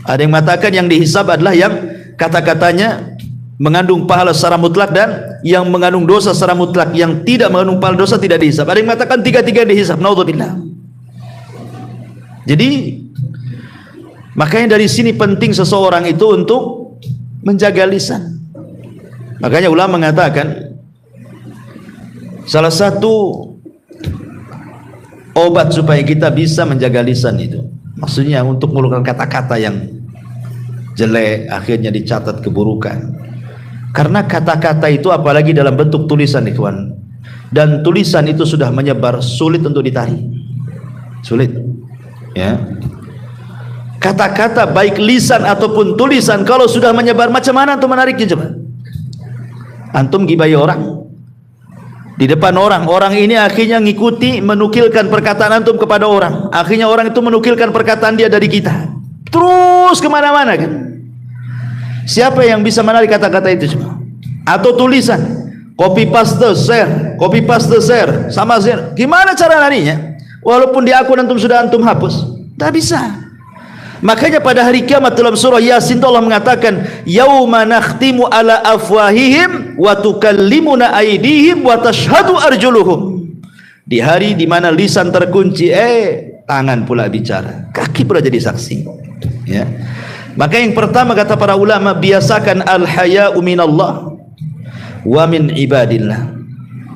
Ada yang mengatakan yang dihisab adalah yang kata-katanya mengandung pahala secara mutlak dan yang mengandung dosa secara mutlak. Yang tidak mengandung pahala dosa tidak dihisab. Ada yang mengatakan tiga-tiga dihisab. Naudzubillah. Jadi makanya dari sini penting seseorang itu untuk menjaga lisan. Makanya ulama mengatakan salah satu obat supaya kita bisa menjaga lisan itu, maksudnya untuk mengeluarkan kata-kata yang jelek, akhirnya dicatat keburukan. Karena kata-kata itu apalagi dalam bentuk tulisan, ikhwan, dan tulisan itu sudah menyebar, sulit untuk ditarik, sulit ya. Kata-kata baik lisan ataupun tulisan kalau sudah menyebar, macam mana antum menariknya coba? Antum gibai orang di depan orang, orang ini akhirnya ngikuti menukilkan perkataan antum kepada orang, akhirnya orang itu menukilkan perkataan dia dari kita, terus kemana-mana kan. Siapa yang bisa menarik kata-kata itu semua? Atau tulisan, copy paste share, copy paste share, sama share. Gimana cara larinya? Walaupun di akun antum sudah antum hapus, tak bisa. Makanya pada hari kiamat dalam surah Yasin Allah mengatakan, yauma nakhtimu ala afwahihim wa tukallimuna aydihim wa tashhadu arjuluhum. Di hari di mana lisan terkunci, tangan pula bicara, kaki pula jadi saksi ya. Maka yang pertama kata para ulama, biasakan al-haya'u minallah wa min ibadillah.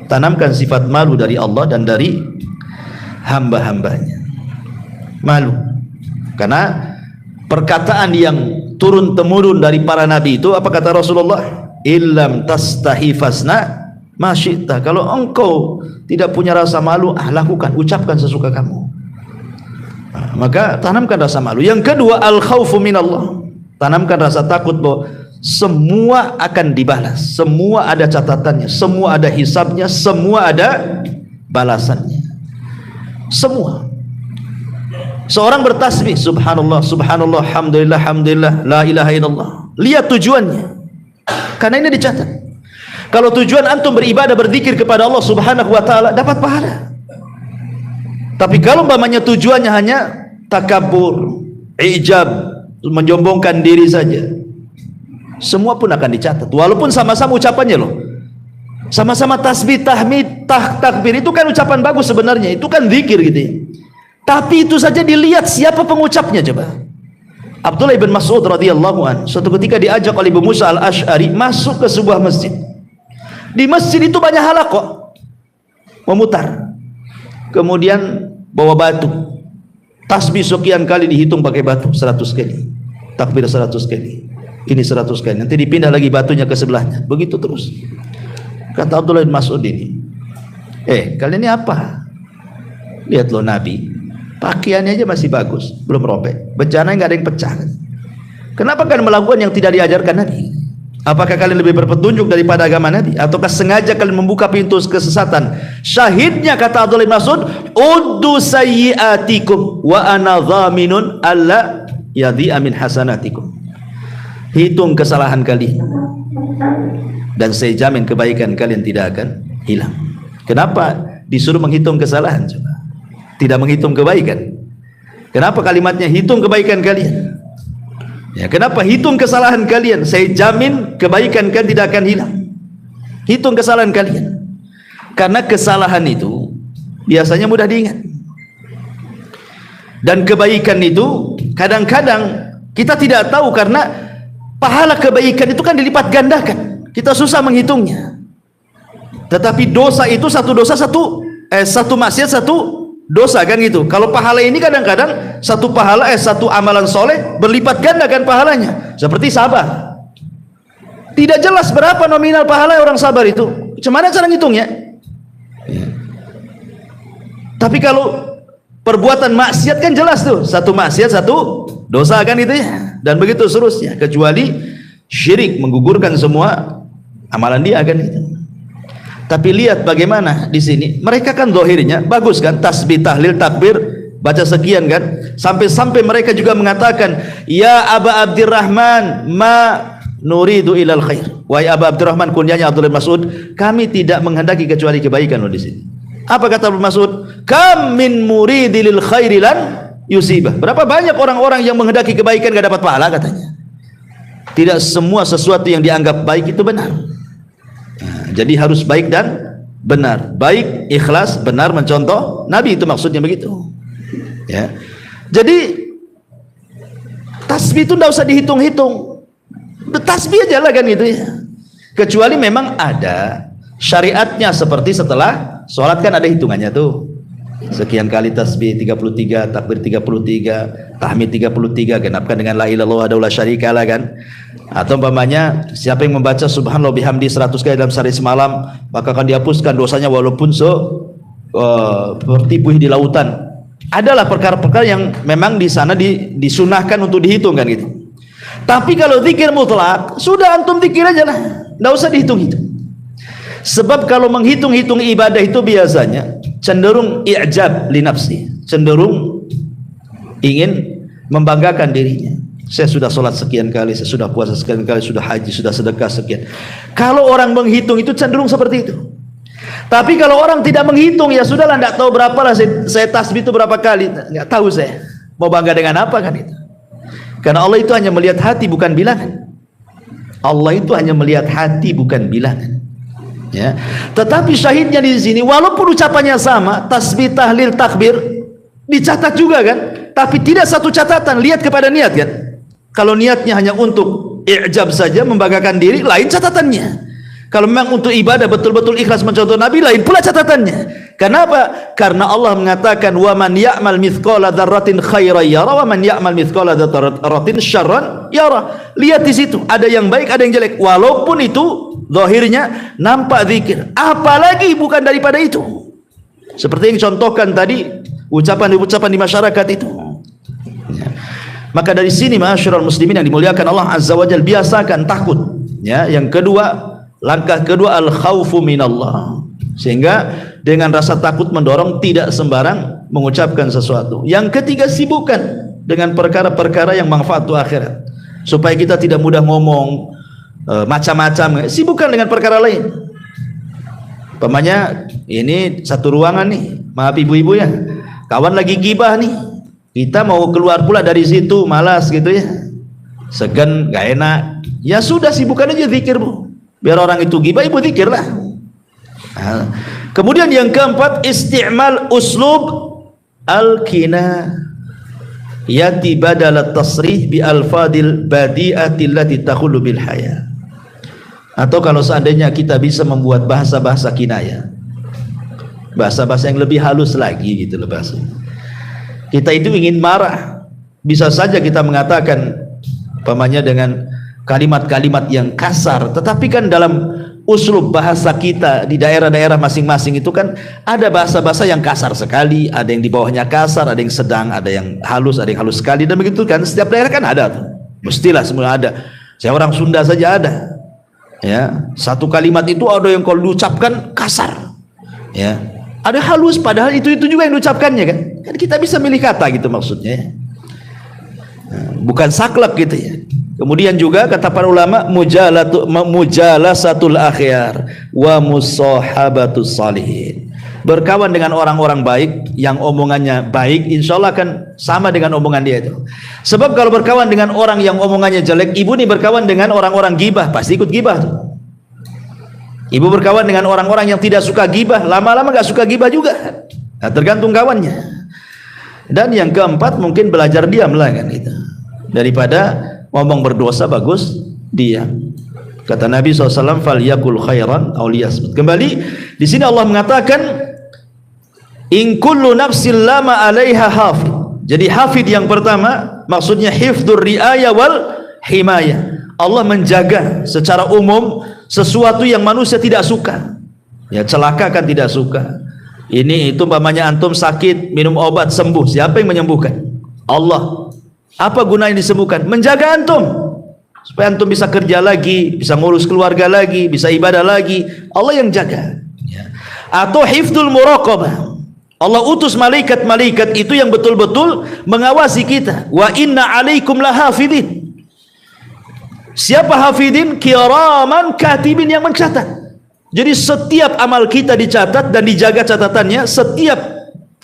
Tanamkan sifat malu dari Allah dan dari hamba-hambanya. Malu. Karena perkataan yang turun temurun dari para nabi itu, apa kata Rasulullah? Illam tastahi fasna ma syi'ta. Kalau engkau tidak punya rasa malu, lakukan, ucapkan sesuka kamu. Maka tanamkan rasa malu. Yang kedua, al-khaufu minallah. Tanamkan rasa takut bahwa semua akan dibalas, semua ada catatannya, semua ada hisabnya, semua ada balasannya. Semua. Seorang bertasbih, subhanallah, subhanallah, alhamdulillah, alhamdulillah, la ilaha illallah. Lihat tujuannya. Karena ini dicatat. Kalau tujuan antum beribadah, berzikir kepada Allah Subhanahu wa taala, dapat pahala. Tapi kalau umpamanya tujuannya hanya takabur, ijab, menyombongkan diri saja, semua pun akan dicatat. Walaupun sama-sama ucapannya loh. Sama-sama tasbih, tahmid, takbir itu kan ucapan bagus sebenarnya, itu kan zikir gitu ya. Tapi itu saja dilihat siapa pengucapnya coba. Abdullah bin Mas'ud radhiyallahu anhu suatu ketika diajak oleh Abu Musa al-Asy'ari masuk ke sebuah masjid. Di masjid itu banyak halaqah memutar. Kemudian bawa batu. Tasbih sekian kali dihitung pakai batu 100 kali. Takbir 100 kali. Ini 100 kali. Nanti dipindah lagi batunya ke sebelahnya. Begitu terus. Kata Abdullah bin Mas'ud ini, kalian ini apa? Lihat loh Nabi, pakaiannya aja masih bagus, belum robek. Bencana nggak ada yang pecah. Kenapa kalian melakukan yang tidak diajarkan Nabi? Apakah kalian lebih berpetunjuk daripada agama Nabi? Ataukah sengaja kalian membuka pintu kesesatan? Syahidnya kata Abdullah bin Mas'ud, uddu sayyiatikum wa ana dhaminun alla yadhi'a min hasanatikum. Hitung kesalahan kalian dan saya jamin kebaikan kalian tidak akan hilang. Kenapa disuruh menghitung kesalahan coba? Tidak menghitung kebaikan. Kenapa kalimatnya hitung kebaikan kalian? Ya, kenapa hitung kesalahan kalian? Saya jamin kebaikan kalian tidak akan hilang. Hitung kesalahan kalian. Karena kesalahan itu biasanya mudah diingat. Dan kebaikan itu kadang-kadang kita tidak tahu karena pahala kebaikan itu kan dilipat gandakan. Kita susah menghitungnya. Tetapi dosa itu satu dosa satu maksiat satu dosa kan gitu. Kalau pahala ini kadang-kadang satu pahala satu amalan soleh berlipat ganda kan pahalanya. Seperti sabar. Tidak jelas berapa nominal pahala orang sabar itu. Gimana cara ngitungnya? Ya. Tapi kalau perbuatan maksiat kan jelas tuh. Satu maksiat satu dosa kan gitu ya. Dan begitu seterusnya. Kecuali syirik menggugurkan semua amalan dia kan itu. Tapi lihat bagaimana di sini. Mereka kan zahirnya bagus kan, tasbih, tahlil, takbir, baca sekian kan. Sampai-sampai mereka juga mengatakan, ya Aba Abdurrahman, ma nuridu ilal khair. Wahai Aba Abdurrahman, kunyanya Abdullah bin Mas'ud, kami tidak menghendaki kecuali kebaikan loh di sini. Apa kata Abdullah bin Mas'ud? Kam min muridil khairi lan yusibah. Berapa banyak orang-orang yang menghendaki kebaikan gak dapat pahala katanya. Tidak semua sesuatu yang dianggap baik itu benar. Nah, jadi harus baik dan benar. Baik, ikhlas, benar, mencontoh Nabi, itu maksudnya begitu. Ya. Jadi tasbih itu tidak usah dihitung-hitung. Tasbih aja lah kan itu ya. Kecuali memang ada syariatnya seperti setelah sholat kan ada hitungannya tuh. Sekian kali tasbih 33, takbir 33, tahmid 33, genapkan dengan la ilaha illallah wahdahu la syarikalah kan. Atau umpamanya siapa yang membaca subhanallah bihamdi 100 kali dalam sehari semalam, maka akan dihapuskan dosanya walaupun seperti buih di lautan. Adalah perkara-perkara yang memang di sana disunahkan untuk dihitung kan gitu. Tapi kalau zikir mutlak, sudah antum zikir aja lah, enggak usah dihitung-hitung. Sebab kalau menghitung-hitung ibadah itu biasanya cenderung i'jab li nafsi, cenderung ingin membanggakan dirinya. Saya sudah sholat sekian kali, saya sudah puasa sekian kali, sudah haji, sudah sedekah sekian. Kalau orang menghitung itu cenderung seperti itu. Tapi kalau orang tidak menghitung, ya sudahlah, tidak tahu berapa lah saya tasbih itu berapa kali, nggak tahu saya. Mau bangga dengan apa kan itu? Karena Allah itu hanya melihat hati bukan bilangan. Allah itu hanya melihat hati bukan bilangan. Ya. Tetapi syahidnya di sini, walaupun ucapannya sama, tasbih, tahlil, takbir, dicatat juga kan? Tapi tidak satu catatan, lihat kepada niat kan? Kalau niatnya hanya untuk i'jab saja, membanggakan diri, lain catatannya. Kalau memang untuk ibadah betul-betul ikhlas mencontoh Nabi, lain pula catatannya. Kenapa? Karena Allah mengatakan wa man ya'mal mithqala dzarratin khairan yara wa man ya'mal mithqala dzarratin syarran yara. Lihat di situ, ada yang baik, ada yang jelek. Walaupun itu zahirnya nampak zikir, apalagi bukan daripada itu. Seperti yang contohkan tadi, ucapan-ucapan di masyarakat itu. Ya. Maka dari sini ma'asyiral muslimin yang dimuliakan Allah Azza wa Jalla, biasakan takut. Ya, yang kedua, langkah kedua al-khaufu minallah. Sehingga dengan rasa takut mendorong tidak sembarang mengucapkan sesuatu. Yang ketiga, sibukkan dengan perkara-perkara yang manfaat untuk akhirat. Supaya kita tidak mudah ngomong macam-macam. Sibukkan dengan perkara lain. Umpamanya ini satu ruangan nih, maaf ibu-ibu ya, kawan lagi gibah nih, kita mau keluar pula dari situ, malas gitu ya, segan, gak enak, ya sudah sibukkan aja zikir bu, biar orang itu gibah, ibu zikir lah, Kemudian yang keempat, isti'mal uslub al-kina yati badal at-tasrih bi al-fadil badi'ati allati takhulu bil haya. Atau kalau seandainya kita bisa membuat bahasa-bahasa kinayah, bahasa-bahasa yang lebih halus lagi gitu loh bahasa. Kita itu ingin marah, bisa saja kita mengatakan umpamanya dengan kalimat-kalimat yang kasar, tetapi kan dalam uslub bahasa kita di daerah-daerah masing-masing itu kan ada bahasa-bahasa yang kasar sekali, ada yang di bawahnya kasar, ada yang sedang, ada yang halus sekali, dan begitu kan setiap daerah kan ada tuh. Mestilah semua ada. Saya orang Sunda saja ada. Ya, satu kalimat itu ada yang kalau diucapkan kasar. Ya. Ada halus padahal itu juga yang diucapkannya kan. Kan kita bisa milih kata gitu maksudnya. Bukan saklek gitu ya. Kemudian juga kata para ulama mujalasatul akhyar wa musahabatus salihin. Berkawan dengan orang-orang baik yang omongannya baik, insyaallah akan sama dengan omongan dia itu. Sebab kalau berkawan dengan orang yang omongannya jelek, ibu nih berkawan dengan orang-orang gibah, pasti ikut gibah tuh. Ibu berkawan dengan orang-orang yang tidak suka gibah, lama-lama gak suka gibah juga. Nah, tergantung kawannya. Dan yang keempat mungkin belajar diam lah kan gitu. Daripada ngomong berdosa bagus diam. Kata Nabi SAW, "Falyakul khairan aw liyasmut." Kembali di sini Allah mengatakan, "In kullu nafsin lama 'alaiha hafid." Jadi hafid yang pertama maksudnya hifdzur riayah wal himayah. Allah menjaga secara umum sesuatu yang manusia tidak suka. Ya, celaka kan tidak suka. Ini itu umpamanya antum sakit, minum obat sembuh. Siapa yang menyembuhkan? Allah. Apa gunanya disembuhkan? Menjaga antum supaya antum bisa kerja lagi, bisa ngurus keluarga lagi, bisa ibadah lagi. Allah yang jaga. Ya. Atau hifdzul muraqabah. Allah utus malaikat-malaikat itu yang betul-betul mengawasi kita. Wa inna 'alaikum lahafidin. Siapa hafidin? Kiraman katibin, yang mencatat. Jadi setiap amal kita dicatat dan dijaga catatannya, setiap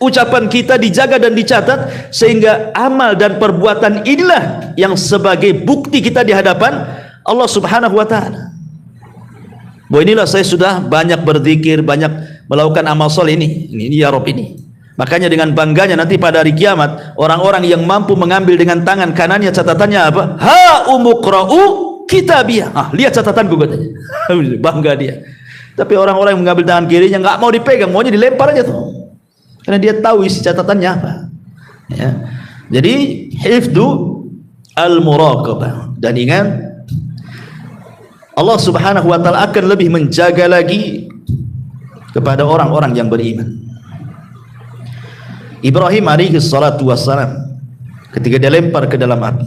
ucapan kita dijaga dan dicatat, sehingga amal dan perbuatan inilah yang sebagai bukti kita di hadapan Allah Subhanahu wa taala. Bahwa inilah saya sudah banyak berzikir, banyak melakukan amal soleh ini ya Rob ini. Makanya dengan bangganya nanti pada hari kiamat, orang-orang yang mampu mengambil dengan tangan kanannya catatannya apa? Ha umuqra'u kitabiyah. Ah, lihat catatanku katanya. Bangga dia. Tapi orang-orang yang mengambil tangan kirinya nggak mau dipegang, maunya dilempar aja tuh. Karena dia tahu isi catatannya apa. Ya. Jadi hifdzu al-muraqabah. Dan ingat, Allah Subhanahu wa taala akan lebih menjaga lagi kepada orang-orang yang beriman. Ibrahim alaihi salatu wassalam ketika dia lempar ke dalam api,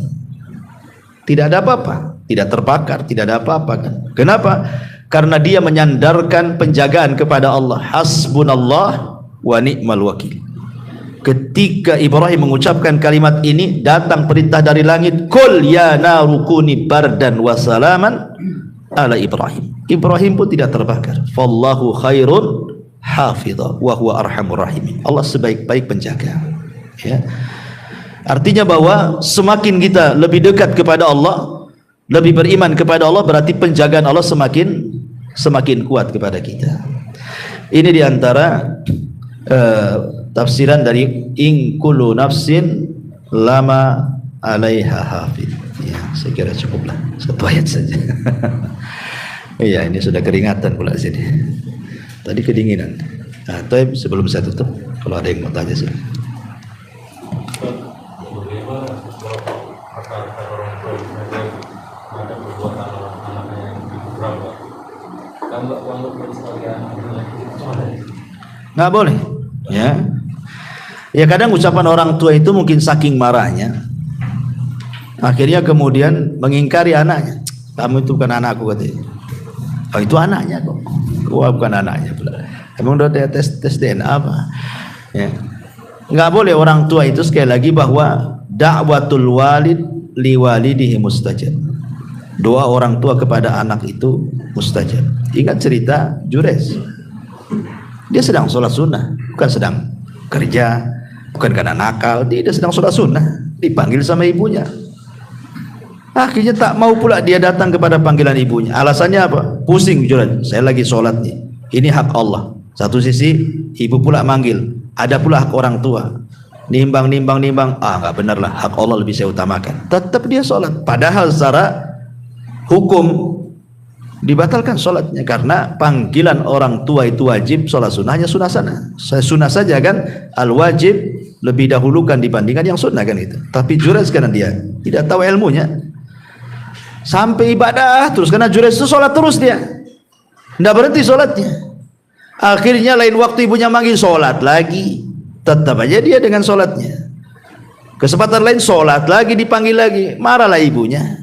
tidak ada apa-apa, tidak terbakar, tidak ada apa-apa kan. Kenapa? Karena dia menyandarkan penjagaan kepada Allah. Hasbunallah wa ni'mal wakil. Ketika Ibrahim mengucapkan kalimat ini, datang perintah dari langit, "Qul ya naru kuni bardan wa salaman ala Ibrahim." Ibrahim pun tidak terbakar. Fallahu khairun hafidha wa huwa arhamur rahimin. Allah sebaik-baik penjaga. Ya. Artinya bahwa semakin kita lebih dekat kepada Allah, lebih beriman kepada Allah, berarti penjagaan Allah semakin kuat kepada kita. Ini diantara tafsiran dari in kullu nafsin lama 'alaiha hafid. Ya, saya kira cukuplah satu ayat saja. Iya, ini sudah keringatan pula sini. Tadi kedinginan. Nah, tapi sebelum saya tutup, kalau ada yang mau tanya sih. Nggak boleh. Ya. Ya kadang ucapan orang tua itu mungkin saking marahnya, akhirnya kemudian mengingkari anaknya. Kamu itu bukan anakku katanya. Oh itu anaknya kok. Wah bukan anaknya pula. Emang udah tes DNA apa? Ya. Nggak boleh orang tua itu, sekali lagi, bahwa da'watul walid liwalidihi mustajab. Doa orang tua kepada anak itu mustajab. Ingat cerita Jures. Dia sedang sholat sunnah, bukan sedang kerja, bukan karena nakal. Dia sedang sholat sunnah, dipanggil sama ibunya. Akhirnya tak mau pula dia datang kepada panggilan ibunya. Alasannya apa? Pusing Jures, saya lagi sholat nih. Ini hak Allah. Satu sisi ibu pula manggil, ada pula hak orang tua. Nimbang, nggak benar lah, hak Allah lebih saya utamakan. Tetap dia sholat. Padahal secara hukum dibatalkan sholatnya karena panggilan orang tua itu wajib, sholat sunnahnya sunnah sana. Sunnah saja kan, al wajib lebih dahulukan dibandingkan yang sunnah kan itu. Tapi Jurayj karena dia tidak tahu ilmunya, sampai ibadah terus karena Jurayj itu sholat terus dia, tidak berhenti sholatnya. Akhirnya lain waktu ibunya manggil sholat lagi, tetap aja dia dengan sholatnya. Kesempatan lain sholat lagi, dipanggil lagi, marahlah ibunya.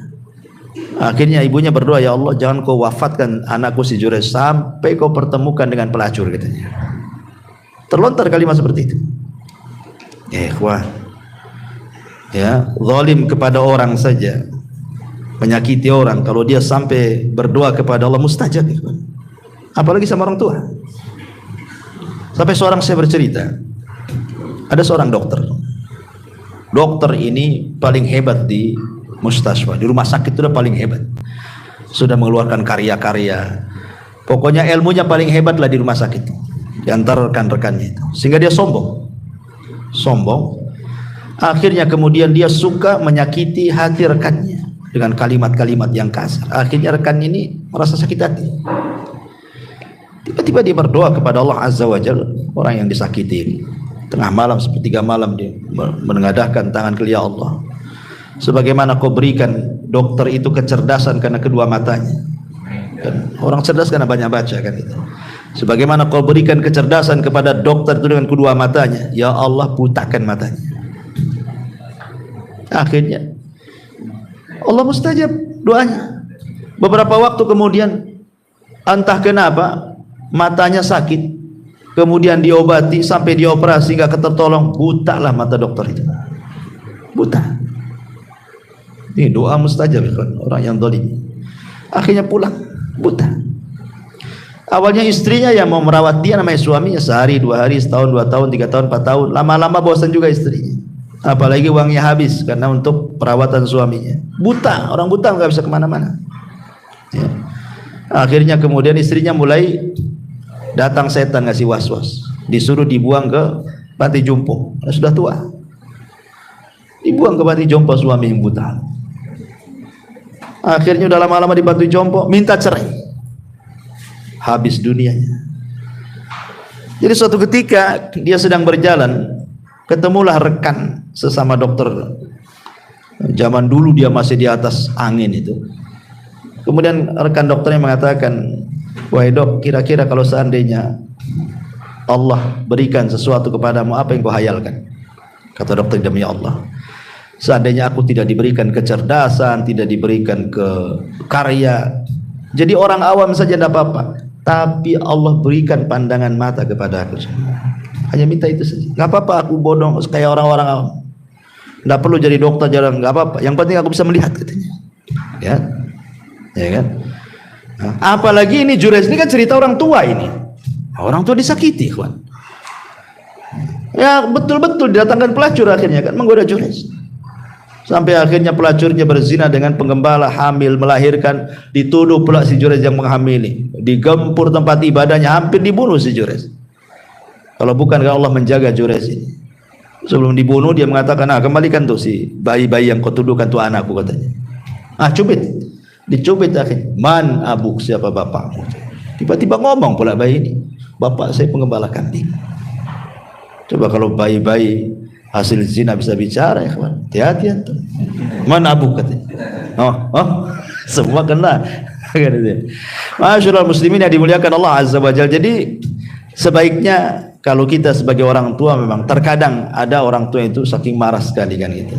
Akhirnya ibunya berdoa, ya Allah jangan kau wafatkan anakku si Jurayj sampai kau pertemukan dengan pelacur, katanya. Terlontar kalimat seperti itu. Ikhwan, ya, zalim kepada orang saja, menyakiti orang, kalau dia sampai berdoa kepada Allah mustajab, ikhwan. Apalagi sama orang tua. Sampai seorang saya bercerita, ada seorang dokter. Dokter ini paling hebat di mustasfa, di rumah sakit itu udah paling hebat, sudah mengeluarkan karya-karya, pokoknya ilmunya paling hebat lah di rumah sakit di antara rekan-rekannya itu, sehingga dia sombong. Akhirnya kemudian dia suka menyakiti hati rekannya dengan kalimat-kalimat yang kasar. Akhirnya rekan ini merasa sakit hati. Tiba-tiba dia berdoa kepada Allah Azza wa Jalla, orang yang disakiti ini. Tengah malam, sepertiga malam dia menengadahkan tangan ke ya Allah, sebagaimana kau berikan dokter itu kecerdasan karena kedua matanya. Dan orang cerdas karena banyak baca kan itu. Sebagaimana kau berikan kecerdasan kepada dokter itu dengan kedua matanya, ya Allah butakan matanya. Akhirnya Allah mustajab doanya. Beberapa waktu kemudian entah kenapa matanya sakit, kemudian diobati sampai dioperasi nggak ketertolong, buta lah mata dokter itu, buta. Ini doa mustajab kan, orang yang zalim. Akhirnya pulang buta. Awalnya istrinya yang mau merawat dia, namanya suaminya, sehari, 2 hari, setahun, 2 tahun, 3 tahun, 4 tahun. Lama-lama bosan juga istrinya. Apalagi uangnya habis karena untuk perawatan suaminya. Buta, orang buta nggak bisa kemana-mana. Ya. Akhirnya kemudian istrinya mulai datang setan ngasih was-was, disuruh dibuang ke panti jompo. Sudah tua, dibuang ke panti jompo suami yang buta. Akhirnya udah lama-lama di panti jompo, minta cerai, habis dunianya. Jadi suatu ketika dia sedang berjalan, ketemulah rekan sesama dokter. Zaman dulu dia masih di atas angin itu. Kemudian rekan dokternya mengatakan, wahai dok, kira-kira kalau seandainya Allah berikan sesuatu kepadamu, apa yang kau hayalkan? Kata dokter, demi Allah, seandainya aku tidak diberikan kecerdasan, tidak diberikan karya, jadi orang awam saja tidak apa-apa, tapi Allah berikan pandangan mata kepada aku, hanya minta itu saja. Gak apa-apa aku bodoh kayak orang-orang awam, tidak perlu jadi dokter, jarang, gak apa-apa, yang penting aku bisa melihat, katanya. Ya kan? Nah, apalagi ini Jurayj ini kan cerita orang tua ini. Orang tua disakiti, kawan. Ya betul-betul didatangkan pelacur akhirnya kan menggoda Jurayj. Sampai akhirnya pelacurnya berzina dengan penggembala, hamil, melahirkan, dituduh pula si Jurayj yang menghamili. Digempur tempat ibadahnya, hampir dibunuh si Jurayj. Kalau bukan Allah menjaga Jurayj ini. Sebelum dibunuh dia mengatakan, kembalikan tuh si bayi-bayi yang kau tuduhkan tuh anakku, katanya. Cubit. Dicubit akhirnya, man abuk, siapa bapakmu? Tiba-tiba ngomong pula bayi ini, bapak saya penggembala kambing. Coba kalau bayi-bayi hasil zina bisa bicara, ya kawan, hati-hati antum. Man abuk, katanya. Semua kena. Masyaallah muslimin yang dimuliakan Allah Azza wa Jalla. Jadi sebaiknya kalau kita sebagai orang tua, memang terkadang ada orang tua itu saking marah sekali kan gitu.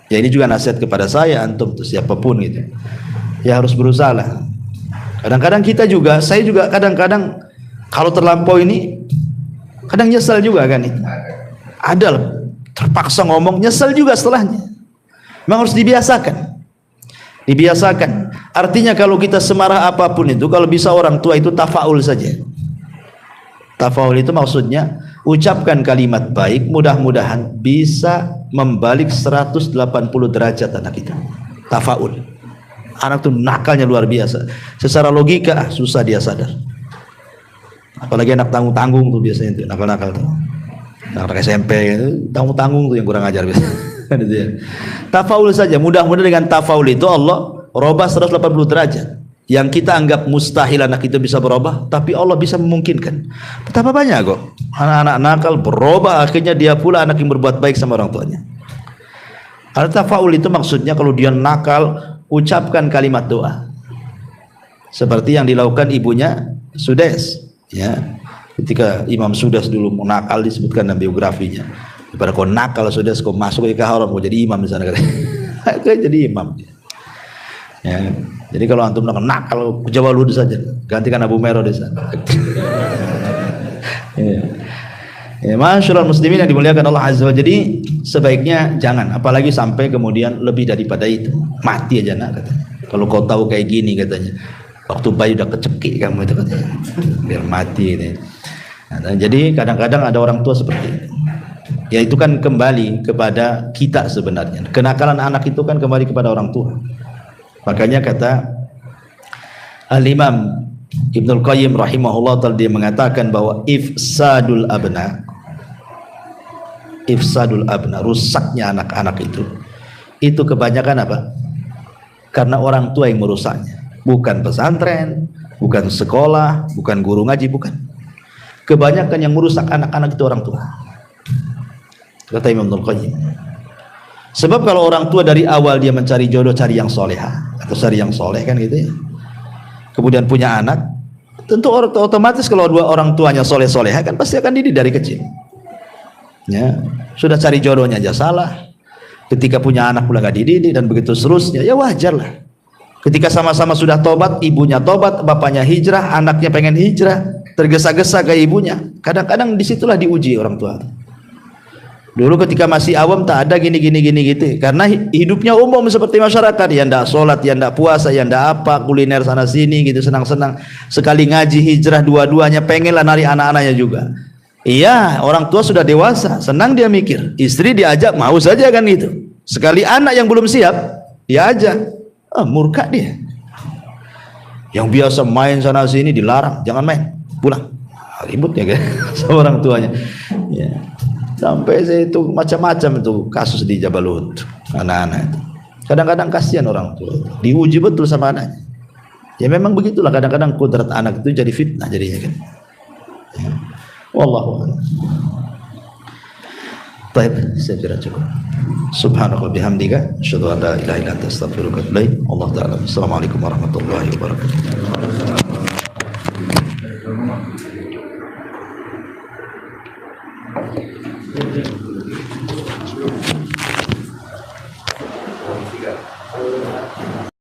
Ya ini juga nasihat kepada saya, antum tuh siapapun gitu. Ya harus berusaha lah. Kadang-kadang kita juga, saya juga kadang-kadang kalau terlampau ini kadang nyesal juga kan itu. Ada terpaksa ngomong, nyesal juga setelahnya. Memang harus dibiasakan. Dibiasakan. Artinya kalau kita semarah apapun itu, kalau bisa orang tua itu tafaul saja. Tafaul itu maksudnya ucapkan kalimat baik, mudah-mudahan bisa membalik 180 derajat anak kita. Tafaul. Anak tuh nakalnya luar biasa. Secara logika susah dia sadar. Apalagi anak tanggung-tanggung tuh biasanya tuh, nakal-nakal tuh. Anak SMP itu tanggung-tanggung tuh yang kurang ajar biasanya. Gitu ya. Tafaul saja, mudah-mudahan dengan tafaul itu Allah robah 180 derajat. Yang kita anggap mustahil anak itu bisa berubah, tapi Allah bisa memungkinkan. Betapa banyak kok anak-anak nakal berubah, akhirnya dia pula anak yang berbuat baik sama orang tuanya. Al-tafaul itu maksudnya kalau dia nakal, ucapkan kalimat doa. Seperti yang dilakukan ibunya Sudes, ya. Ketika Imam Sudes dulu mau nakal, disebutkan dalam biografinya. Daripada kau nakal Sudes, kau masuk ke haram, kau jadi imam di sana. Kau jadi imam. Ya. Jadi kalau antum nakal, jawab ludu saja, gantikan Abu Mero di sana. Ya, masyaallah muslimin yang dimuliakan Allah Azza wa Jalla. Jadi sebaiknya jangan, apalagi sampai kemudian lebih daripada itu, mati aja nak katanya. Kalau kau tahu kayak gini katanya, waktu bayi udah kecekik kamu itu katanya, biar mati gitu. Nah, jadi kadang-kadang ada orang tua seperti itu. Ya itu kan kembali kepada kita sebenarnya. Kenakalan anak itu kan kembali kepada orang tua. Makanya kata Al-Imam Ibnul Qayyim rahimahullah ta'ala, dia mengatakan bahwa ifsadul abna, rusaknya anak-anak itu kebanyakan apa? Karena orang tua yang merusaknya, bukan pesantren, bukan sekolah, bukan guru ngaji, bukan. Kebanyakan yang merusak anak-anak itu orang tua, kata Imam Ibnul Qayyim. Sebab kalau orang tua dari awal dia mencari jodoh, cari yang soleha atau cari yang soleh kan gitu ya, kemudian punya anak, tentu otomatis kalau dua orang tuanya soleh-soleha kan pasti akan dididik dari kecil. Ya, sudah cari jodohnya aja salah, ketika punya anak pula nggak dididik, dan begitu seterusnya. Ya wajar lah. Ketika sama-sama sudah tobat, ibunya tobat, bapaknya hijrah, anaknya pengen hijrah, tergesa-gesa ke ibunya. Kadang-kadang disitulah diuji orang tua. Dulu ketika masih awam tak ada gini gitu, karena hidupnya umum seperti masyarakat, yang ndak sholat, yang ndak puasa, yang ndak apa, kuliner sana sini gitu, senang-senang. Sekali ngaji hijrah dua-duanya, pengenlah nari anak-anaknya juga. Iya, orang tua sudah dewasa, senang dia mikir, istri diajak mau saja kan gitu. Sekali anak yang belum siap diajak, murka dia. Yang biasa main sana sini dilarang, jangan main, pulang. Ribut ya kan sama orang tuanya. Ya. Sampai saya itu macam-macam itu kasus di Jabal Uhud, anak-anak itu. Kadang-kadang kasihan orang tua, diuji betul sama anaknya. Ya memang begitulah, kadang-kadang kodrat anak itu jadi fitnah jadinya kan. Ya. Wallahu a'lam. Baik, saya kira cukup. Subhanallah bihamdika, asyhadu an la ilaha illa anta, astaghfiruka wa atubu ilaik. Allah taala. Assalamualaikum warahmatullahi wabarakatuh.